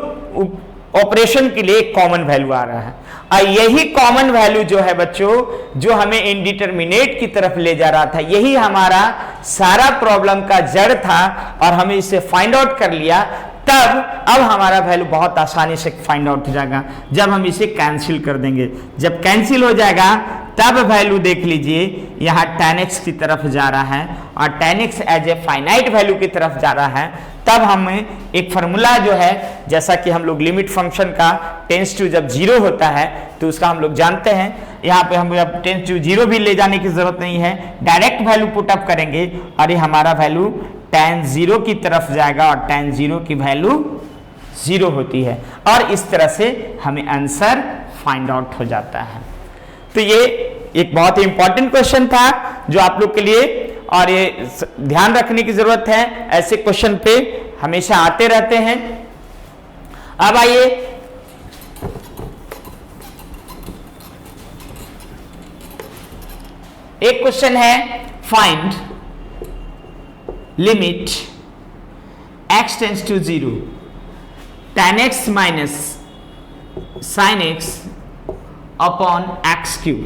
ऑपरेशन के लिए एक कॉमन वैल्यू आ रहा है, और यही कॉमन वैल्यू जो है बच्चों, जो हमें इंडिटरमिनेट की तरफ ले जा रहा था, यही हमारा सारा प्रॉब्लम का जड़ था, और हमें इसे फाइंड आउट कर लिया। तब अब हमारा वैल्यू बहुत आसानी से फाइंड आउट हो जाएगा जब हम इसे कैंसिल कर देंगे। जब कैंसिल हो जाएगा तब वैल्यू देख लीजिए यहाँ tan x की तरफ जा रहा है, और tan x as a finite value की तरफ जा रहा है। तब हमें एक फार्मूला जो है, जैसा कि हम लोग लिमिट फंक्शन का टेंस टू जब 0 होता है तो उसका हम लोग जानते हैं, यहाँ पे हम टेंस टू 0 भी ले जाने की जरूरत नहीं है, डायरेक्ट वैल्यू पुट अप करेंगे और ये हमारा वैल्यू tan 0 की तरफ जाएगा, और tan 0 की वैल्यू 0 होती है, और इस तरह से हमें आंसर फाइंड आउट हो जाता है। तो ये एक बहुत ही इंपॉर्टेंट क्वेश्चन था जो आप लोग के लिए, और ये ध्यान रखने की जरूरत है, ऐसे क्वेश्चन पे हमेशा आते रहते हैं। अब आइए एक क्वेश्चन है, find limit x tends to 0 tan x minus sin x upon x cube,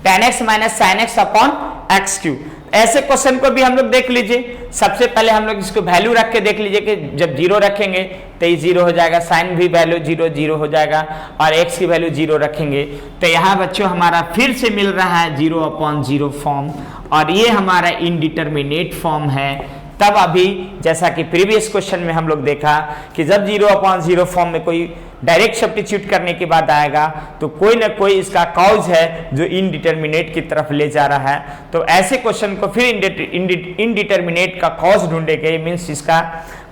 tan x minus sin x upon x cube. ऐसे क्वेश्चन को भी हम लोग देख लीजिए। सबसे पहले हम लोग इसको वैल्यू रख के देख लीजिए कि जब 0 रखेंगे तो ये 0 हो जाएगा, साइन भी वैल्यू 0 0 हो जाएगा, और x की वैल्यू 0 रखेंगे तो यहाँ बच्चों हमारा फिर से मिल रहा है 0 अपॉन 0 फॉर्म, और ये हमारा इनडिटरमिनेट फॉर्म है। तब अभी जैसा कि प्रीवियस क्वेश्चन में हम लोग देखा कि जब 0 अपॉन 0 फॉर्म में कोई डायरेक्ट सब्स्टिट्यूट करने के बाद आएगा तो कोई ना कोई इसका कॉज है जो इनडिटरमिनेट की तरफ ले जा रहा है। तो ऐसे क्वेश्चन को फिर इनडिटरमिनेट का कॉज ढूंढेंगे, मीन्स इसका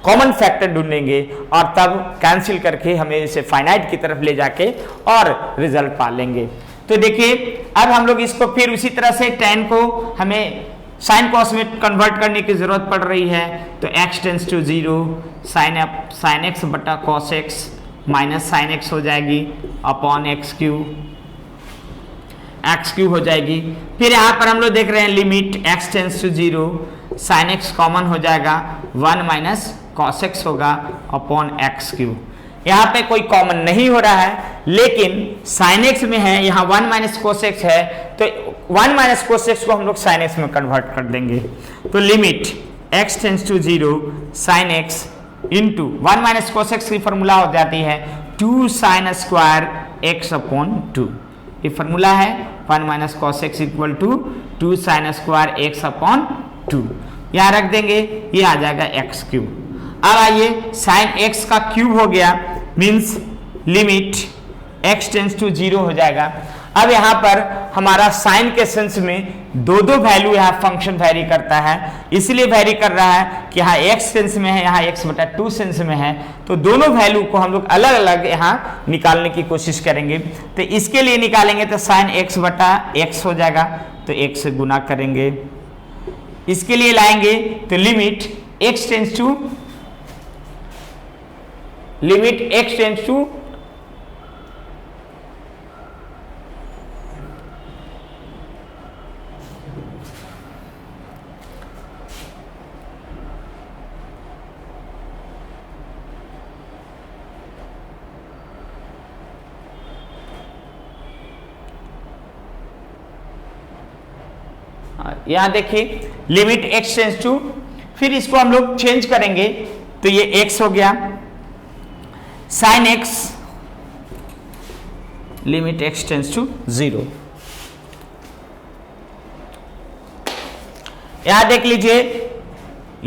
कॉमन फैक्टर ढूंढेंगे, और तब कैंसिल करके हमें इसे फाइनाइट की तरफ ले जाके और रिजल्ट पा लेंगे। तो देखिए अब हम लोग इसको फिर उसी तरह से tan को हमें साइन कॉस में कन्वर्ट करने की जरूरत पड़ रही है, तो x tends to 0 sine x बटा cos x minus sine x हो जाएगी अपॉन एक्स क्यूब हो जाएगी। फिर यहाँ पर हम लोग देख रहे हैं limit x tends to 0 sine x common हो जाएगा, 1 माइनस कॉस x होगा अपॉन एक्स क्यूब। यहाँ पे कोई कॉमन नहीं हो रहा है, लेकिन साइन x में है, यहाँ 1 माइनस कोस x है, तो 1 माइनस कोस x को हम लोग साइन x में कन्वर्ट कर देंगे। तो limit x tends to 0 sine x into 1 minus cos x की फॉर्मूला हो जाती है 2 साइन स्क्वायर x अपॉन 2। ये फॉर्मूला है 1 minus cos x equal to 2 sine square x upon 2। यहाँ रख देंगे, ये आ जाएगा एक्स क्यूब। अब आइए साइन x का क्यूब हो गया, means limit x tends to 0 हो जाएगा। अब यहाँ पर हमारा साइन के सेंस में दो वैल्यू यहाँ फंक्शन वेरी करता है, इसलिए वेरी कर रहा है कि यहाँ x सेंस में है, यहाँ x बटा 2 सेंस में है, तो दोनों वैल्यू को हम लोग अलग अलग यहाँ निकालने की कोशिश करेंगे। तो इसके लिए निकालेंगे तो साइन x बटा x हो जाएगा, तो x से गुना करेंगे। इसके लिए लाएंगे तो लिमिट x टेंड्स टू यहां देखिए लिमिट x टेंड्स टू, फिर इसको हम लोग चेंज करेंगे तो ये x हो गया, sine x limit x tends to 0। यहां देख लीजिए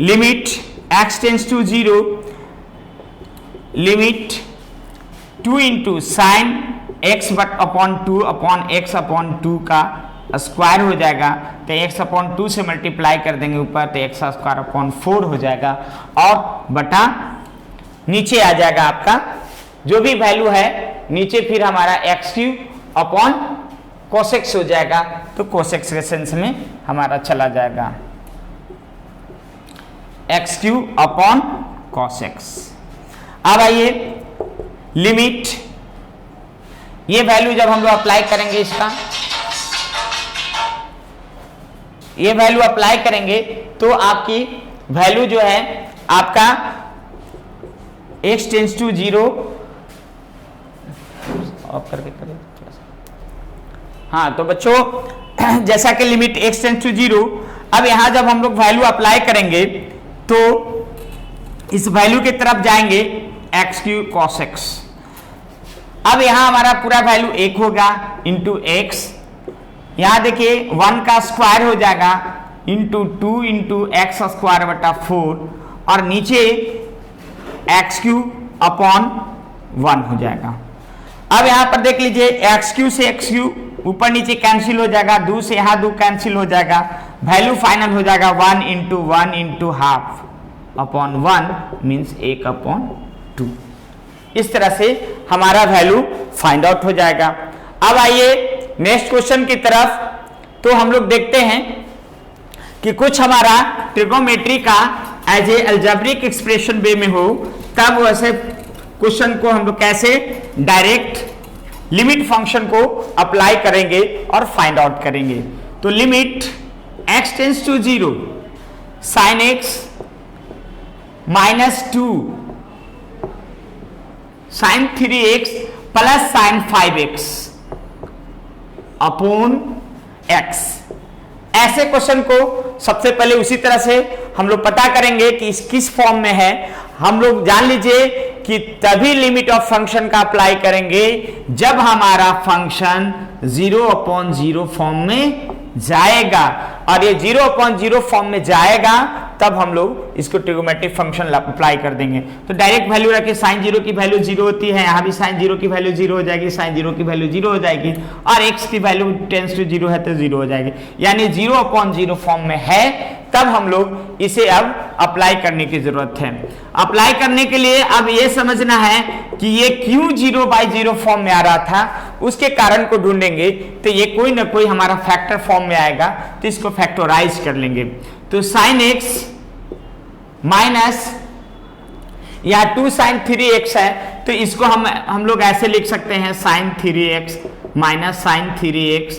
limit x tends to 0 limit 2 into sine x but upon 2 upon x upon 2 का स्क्वायर हो जाएगा, तो x अपॉन 2 से मल्टीप्लाई कर देंगे ऊपर, तो x स्क्वायर अपॉन 4 हो जाएगा, और बटा नीचे आ जाएगा आपका जो भी वैल्यू है नीचे, फिर हमारा x cube upon cos x हो जाएगा, तो कोस एक्स के सेंस में हमारा चला जाएगा x cube upon cos x. अब आइए लिमिट, ये वैल्यू जब हम लोग अप्लाई करेंगे, इसका ये वैल्यू अप्लाई करेंगे तो आपकी वैल्यू जो है आपका x टेंड्स टू 0 ऑफ करके करें थोड़ा सा। हाँ तो बच्चों जैसा कि लिमिट x टेंड्स टू 0, अब यहां जब हम लोग वैल्यू अप्लाई करेंगे तो इस वैल्यू की तरफ जाएंगे एक्स क्यू कॉस एक्स। अब यहां हमारा पूरा वैल्यू 1 होगा इंटू एक्स, यहां देखिए 1 का स्क्वायर हो जाएगा इंटू 2 इंटू एक्स स्क्वायर बटा 4, और नीचे एक्स क्यू अपॉन 1 हो जाएगा। अब यहां पर देख लीजिए एक्स क्यू से एक्स क्यू ऊपर नीचे कैंसिल हो जाएगा, 2 से यहां 2 कैंसिल हो जाएगा, वैल्यू फाइनल हो जाएगा 1 into half upon 1 means 1 upon 2। इस तरह से हमारा वैल्यू फाइंड आउट हो जाएगा। अब आइए नेक्स्ट क्वेश्चन की तरफ। तो हम लोग देखते हैं कि कुछ हमारा ट्रिग्नोमेट्री का as a algebraic expression way में हो, तब वैसे क्वेश्चन को हम लोग कैसे डायरेक्ट लिमिट फंक्शन को अप्लाई करेंगे और फाइंड आउट करेंगे। तो limit x tends to 0 sin x minus 2 sin 3x plus sin 5x upon x। ऐसे क्वेश्चन को सबसे पहले उसी तरह से हम लोग पता करेंगे कि इस किस फॉर्म में है। हम लोग जान लीजिए कि तभी लिमिट ऑफ फंक्शन का अप्लाई करेंगे जब हमारा फंक्शन 0/0 फॉर्म में जाएगा, और ये 0/0 फॉर्म में जाएगा तब हम लोग इसको ट्रिग्नोमेट्रिक फंक्शन अप्लाई कर देंगे। तो डायरेक्ट वैल्यू रखे sin 0 की वैल्यू 0 होती है, यहां भी sin 0 की वैल्यू 0 हो जाएगी, sin 0 की वैल्यू 0 हो जाएगी, और x की वैल्यू टेंड्स टू 0 है तो 0 हो जाएगी। यानी 0/0 फॉर्म में है, तब हम लोग इसे अब अप्लाई करने की जरूरत है। अप्लाई करने के लिए अब ये समझना है कि ये क्यों 0/0 फॉर्म में आ रहा था, उसके कारण को ढूंढेंगे। तो ये कोई ना कोई हमारा फैक्टर फॉर्म में आएगा, तो इसको फैक्टराइज कर लेंगे। तो sin x माइनस या 2 sin 3x है, तो इसको हम लोग ऐसे लिख सकते हैं sin 3x minus sin 3x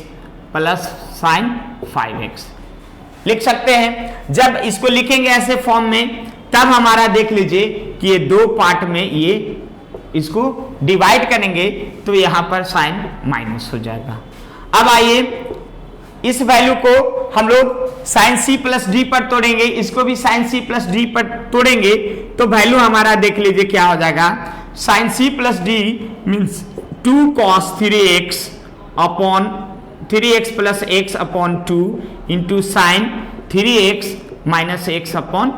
plus sin 5x लिख सकते हैं। जब इसको लिखेंगे ऐसे फॉर्म में, तब हमारा देख लीजिए कि ये 2 पार्ट में ये इसको डिवाइड करेंगे तो यहां पर साइन माइनस हो जाएगा। अब आइए इस वैल्यू को हम लोग साइन सी प्लस डी पर तोड़ेंगे, इसको भी साइन सी प्लस डी पर तोड़ेंगे, तो वैल्यू हमारा देख लीजिए क्या हो जाएगा। Sine C plus D means 2 cos 3x upon 3x plus x upon 2 into sine 3x minus x upon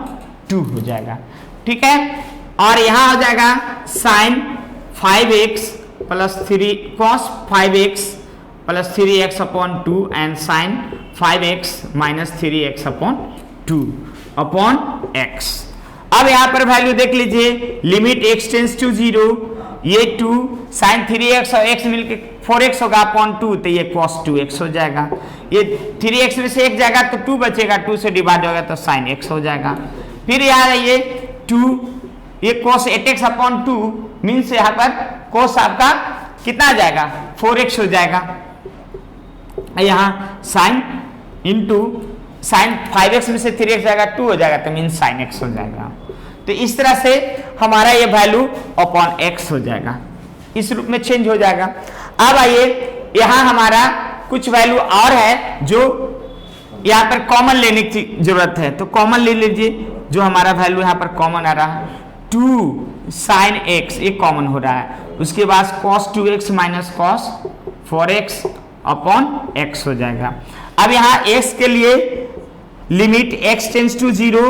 2 हो जाएगा। ठीक है, और यहां हो जाएगा sine 5x plus 3 cos 5x plus 3x upon 2 and sine 5x minus 3x upon 2 upon x। अब यहां पर वैल्यू देख लीजिए, लिमिट x टेंड्स टू 0, ये 2 साइन 3x और x मिलके 4x होगा अपॉन 2, तो ये cos 2x हो जाएगा। ये 3x में से एक जाएगा तो 2 बचेगा, 2 से डिवाइड होगा तो साइन x हो जाएगा। फिर यहाँ ये 2, ये cos 8x अपॉन 2 मीन्स यहाँ पर cos आपका कितना आ जाएगा 4x हो जाएगा। यहाँ साइन इंटू साइन 5x में से 3x जाएगा 2 हो जाएगा, तो मीन्स साइन x हो जाएगा। तो इस तरह से हमारा ये वैल्यू अपॉन x हो जाएगा, इस रूप में चेंज हो जाएगा। अब आइए यहां हमारा कुछ वैल्यू और है जो यहां पर कॉमन लेने की जरूरत है, तो कॉमन ले लीजिए। जो हमारा वैल्यू यहां पर कॉमन आ रहा है 2 साइन x, ये कॉमन हो रहा है। उसके बाद cos 2x minus cos 4x upon x हो जाएगा। अब यहां x के लिए limit x tends to 0,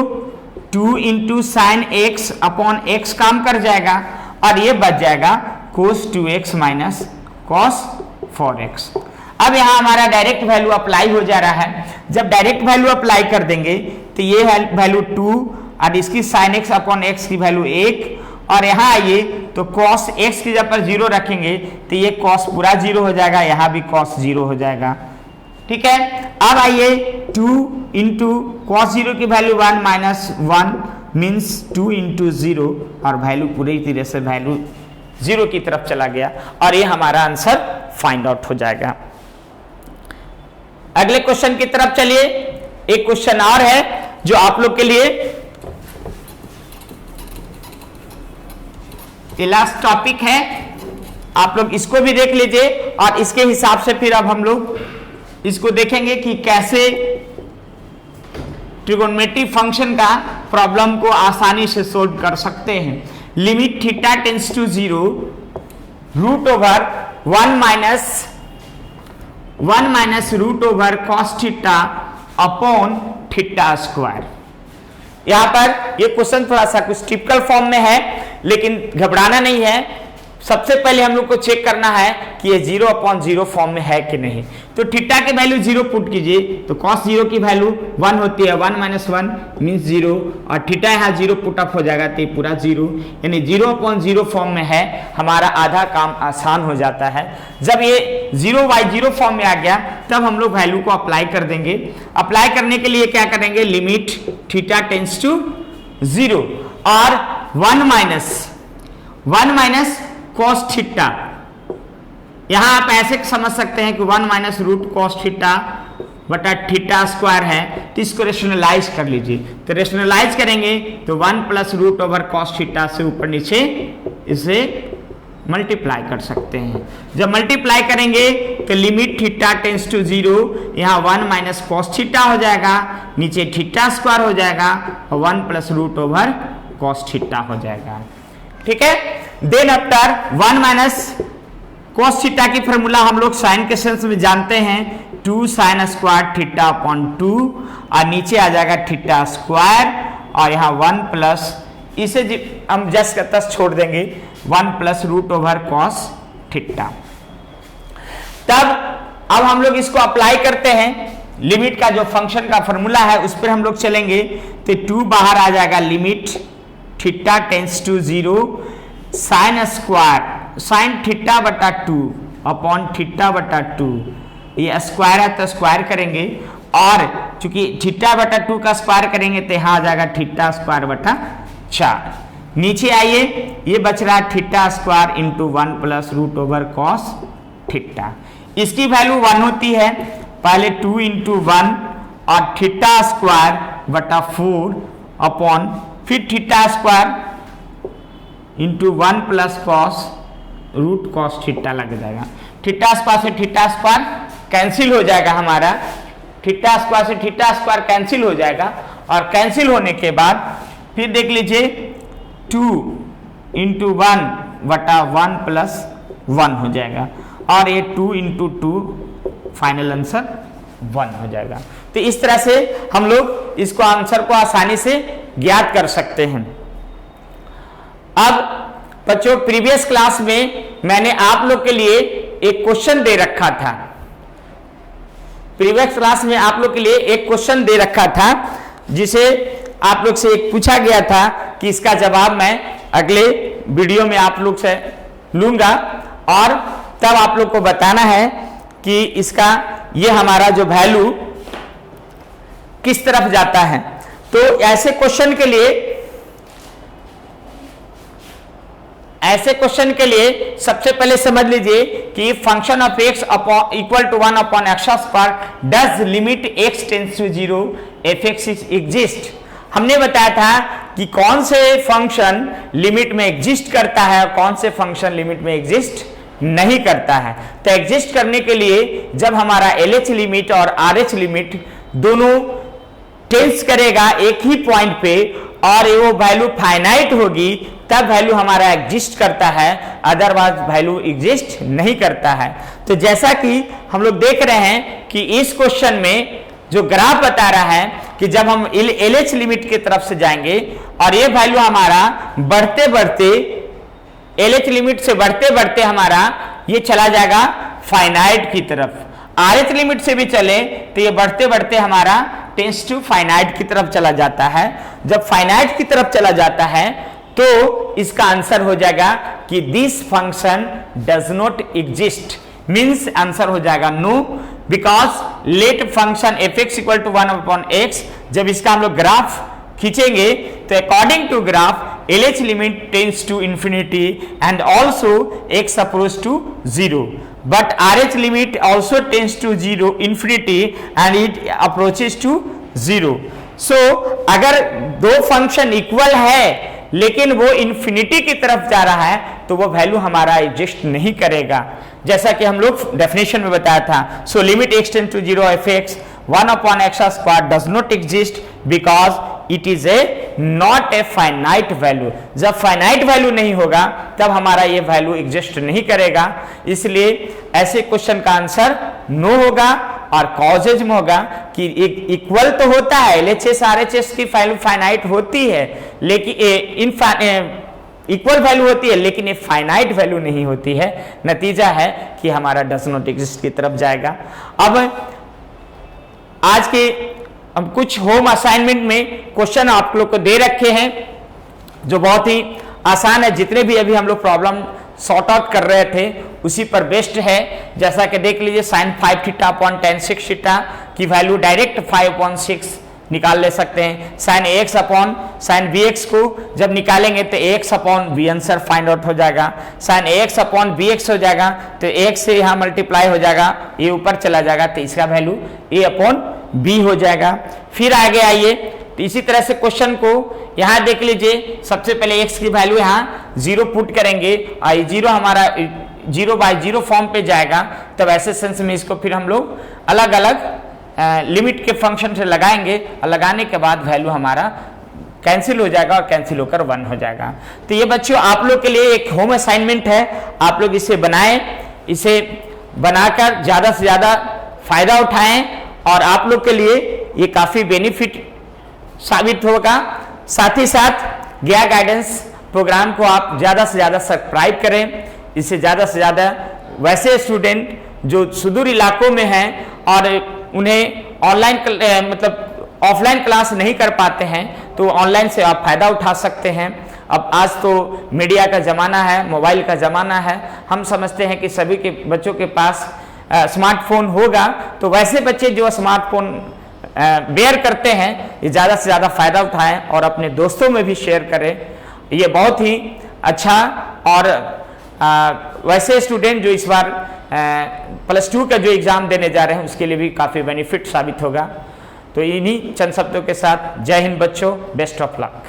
2 into sine x upon x काम कर जाएगा, और ये बच जाएगा cos 2x minus cos 4x। अब यहां हमारा डायरेक्ट वैल्यू अप्लाई हो जा रहा है। जब डायरेक्ट वैल्यू अप्लाई कर देंगे तो ये वैल्यू 2 और इसकी साइन x अपॉन x की वैल्यू 1, और यहां आइए तो cos x की जब पर 0 रखेंगे तो ये cos पूरा 0 हो जाएगा, यहां भी cos 0 हो जाएगा। ठीक है, अब आइए 2 इंटू cos 0 की वैल्यू 1 माइनस 1 मीन्स 2 इंटू 0, और वैल्यू पूरी तरह से वैल्यू 0 की तरफ चला गया, और ये हमारा आंसर फाइंड आउट हो जाएगा। अगले क्वेश्चन की तरफ चलिए। एक क्वेश्चन और है जो आप लोग के लिए लास्ट टॉपिक है, आप लोग इसको भी देख लीजिए और इसके हिसाब से फिर अब हम लोग इसको देखेंगे कि कैसे ट्रिगोनोमेट्रिक फंक्शन का प्रॉब्लम को आसानी से सोल्व कर सकते हैं। Limit theta tends to 0 root over 1 minus root over cos theta upon theta square. यहां पर ये क्वेश्चन थोड़ा सा कुछ टिपिकल फॉर्म में है, लेकिन घबराना नहीं है। सबसे पहले हम लोग को चेक करना है कि ये 0/0 फॉर्म में है कि नहीं। तो थीटा की वैल्यू 0 पुट कीजिए तो cos 0 की वैल्यू 1 होती है, 1 - 1 मीन्स 0, और थीटा यहाँ 0 पुट अप हो जाएगा तो ये पूरा 0, यानी 0/0 फॉर्म में है। हमारा आधा काम आसान हो जाता है। जब ये 0/0 फॉर्म में आ गया तब हम लोग वैल्यू को अप्लाई कर देंगे। अप्लाई करने के लिए क्या करेंगे, लिमिट थीटा टेंड्स टू 0 और 1 माइनस cos थीटा। यहां आप ऐसे समझ सकते हैं कि 1 माइनस रूट cos थीटा बटा थीटा स्क्वायर है, तो इसको रेशनलाइज कर लीजिए। तो रेशनलाइज करेंगे तो 1 plus root over cos theta से ऊपर नीचे इसे मल्टीप्लाई कर सकते हैं। जब मल्टीप्लाई करेंगे तो लिमिट थीटा टेंड्स टू 0, यहाँ 1 माइनस cos थीटा हो जाएगा, नीचे थीटा स्क्वायर हो जाएगा और 1 plus root over cos theta हो जाएगा। ठीक है। Then after 1 minus cos theta की फॉर्मूला हम लोग साइन के सेंस में जानते हैं, 2 sin स्क्वायर थीटा अपॉन 2, और नीचे आ जाएगा थीटा स्क्वायर और यहाँ 1 प्लस, इसे हम जस्ट का तस छोड़ देंगे, 1 plus root over cos theta. तब अब हम लोग इसको अप्लाई करते हैं, लिमिट का जो फंक्शन का फॉर्मूला है उस पर हम लोग चलेंगे। तो 2 बाहर आ जाएगा, limit theta tends to 0 sine square sine theta बटा 2 अपॉन थीटा बटा 2, ये स्क्वायर है तो स्क्वायर करेंगे, और चूंकि थीटा बटा 2 का स्क्वायर करेंगे तो यहाँ आ जाएगा थीटा स्क्वायर बटा 4। नीचे आइए, ये बच रहा है theta square into 1 plus root over cos theta. इसकी वैल्यू 1 होती है, पहले 2 इंटू 1 और थीटा स्क्वायर बटा 4 अपॉन फिर theta square into 1 plus cos root cos theta लग जाएगा। थीटा स्क्वायर से थीटा स्क्वायर कैंसिल हो जाएगा, हमारा थीटा स्क्वायर से थीटा स्क्वायर कैंसिल हो जाएगा, और कैंसिल होने के बाद फिर देख लीजिए 2 इंटू 1 बटा 1 प्लस 1 हो जाएगा, और ये 2 इंटू 2 फाइनल आंसर 1 हो जाएगा। तो इस तरह से हम लोग इसको आंसर को आसानी से ज्ञात कर सकते हैं। अब बच्चों, प्रीवियस क्लास में मैंने आप लोग के लिए एक क्वेश्चन दे रखा था। प्रीवियस क्लास में आप लोग के लिए एक क्वेश्चन दे रखा था, जिसे आप लोग से एक पूछा गया था कि इसका जवाब मैं अगले वीडियो में आप लोग से लूंगा, और तब आप लोग को बताना है कि इसका ये हमारा जो वैल्यू किस तरफ जाता है। तो ऐसे क्वेश्चन के लिए सबसे पहले समझ लीजिए कि function of x equal to 1 upon x पर does limit x tends to 0 f(x) exist. हमने बताया था कि कौन से फंक्शन लिमिट में एग्जिस्ट करता है और कौन से फंक्शन लिमिट में एग्जिस्ट नहीं करता है। तो एग्जिस्ट करने के लिए जब हमारा LH लिमिट और RH लिमिट दोनों टेंस करेगा एक ही पॉइंट पे और वो वैल्यू फाइनाइट होगी, तब वैल्यू हमारा एग्जिस्ट करता है, अदरवाइज वैल्यू एग्जिस्ट नहीं करता है। तो जैसा कि हम लोग देख रहे हैं कि इस क्वेश्चन में जो ग्राफ बता रहा है कि जब हम LH लिमिट की तरफ से जाएंगे और ये वैल्यू हमारा बढ़ते बढ़ते LH लिमिट से बढ़ते बढ़ते हमारा ये चला जाएगा फाइनाइट की तरफ। RH लिमिट से भी चले तो ये बढ़ते बढ़ते हमारा टेंस टू फाइनाइट की तरफ चला जाता है। जब फाइनाइट की तरफ चला जाता है तो इसका आंसर हो जाएगा कि this function does not exist, means answer हो जाएगा no, because let function f(x) equal to 1 upon x। जब इसका हम लोग ग्राफ खींचेंगे तो according to graph LH limit tends to infinity and also x approach to 0, but RH limit also tends to 0 infinity and it approaches to 0. So अगर दो function equal है लेकिन वो इन्फिनिटी की तरफ जा रहा है तो वो वैल्यू हमारा एग्जिस्ट नहीं करेगा, जैसा कि हम लोग डेफिनेशन में बताया था। So limit x tend to 0 f(x) 1/x² does not exist because it is a not a finite value. जब फाइनाइट वैल्यू नहीं होगा तब हमारा ये वैल्यू एग्जिस्ट नहीं करेगा, इसलिए ऐसे क्वेश्चन का आंसर नो होगा। और कॉजेज में होगा कि इक्वल तो होता है, LHS RHS की वैल्यू फाइनाइट होती है, लेकिन इक्वल वैल्यू होती है, लेकिन ये फाइनाइट वैल्यू नहीं होती है। नतीजा है कि हमारा डज नॉट एग्जिस्ट की तरफ जाएगा। अब आज के हम कुछ होम असाइनमेंट में क्वेश्चन आप लोग को दे रखे हैं जो बहुत ही आसान है। जितने भी अभी हम लोग प्रॉब्लम सॉर्ट आउट कर रहे थे उसी पर बेस्ड है। जैसा कि देख लीजिए sin 5θ अपॉन tan 6θ की वैल्यू डायरेक्ट 5/6 निकाल ले सकते हैं। sin ax upon sin bx को जब निकालेंगे तो ax upon b answer find out हो जाएगा। sin ax अपॉन bx हो जाएगा तो x से यहाँ मल्टीप्लाई हो जाएगा, a ऊपर चला जाएगा तो इसका वैल्यू a अपॉन b हो जाएगा। फिर आगे आइए तो इसी तरह से क्वेश्चन को यहाँ देख लीजिए। सबसे पहले x की वैल्यू यहाँ 0 पुट करेंगे और 0 हमारा 0/0 फॉर्म पे जाएगा, तब ऐसे सेंस में इसको फिर हम लोग अलग अलग लिमिट के फंक्शन से लगाएंगे और लगाने के बाद वैल्यू हमारा कैंसिल हो जाएगा और कैंसिल होकर 1 हो जाएगा। तो ये बच्चों आप लोग के लिए एक होम असाइनमेंट है, आप लोग इसे बनाएं, इसे बनाकर ज़्यादा से ज़्यादा फायदा उठाएं और आप लोग के लिए ये काफ़ी बेनिफिट साबित होगा। साथ ही साथ ज्ञा गाइडेंस प्रोग्राम को आप ज़्यादा से ज़्यादा सब्सक्राइब करें, इससे ज़्यादा से ज़्यादा वैसे स्टूडेंट जो सुदूर इलाकों में हैं और उन्हें ऑनलाइन मतलब ऑफलाइन क्लास नहीं कर पाते हैं तो ऑनलाइन से आप फायदा उठा सकते हैं। अब आज तो मीडिया का ज़माना है, मोबाइल का ज़माना है, हम समझते हैं कि सभी के बच्चों के पास स्मार्टफोन होगा, तो वैसे बच्चे जो स्मार्टफोन बेयर करते हैं ये ज़्यादा से ज़्यादा फायदा उठाएं और अपने दोस्तों में भी शेयर करें। ये बहुत ही अच्छा और वैसे स्टूडेंट जो इस बार +2 का जो एग्ज़ाम देने जा रहे हैं उसके लिए भी काफ़ी बेनिफिट साबित होगा। तो इन्हीं चंद शब्दों के साथ जय हिंद बच्चों, बेस्ट ऑफ लक।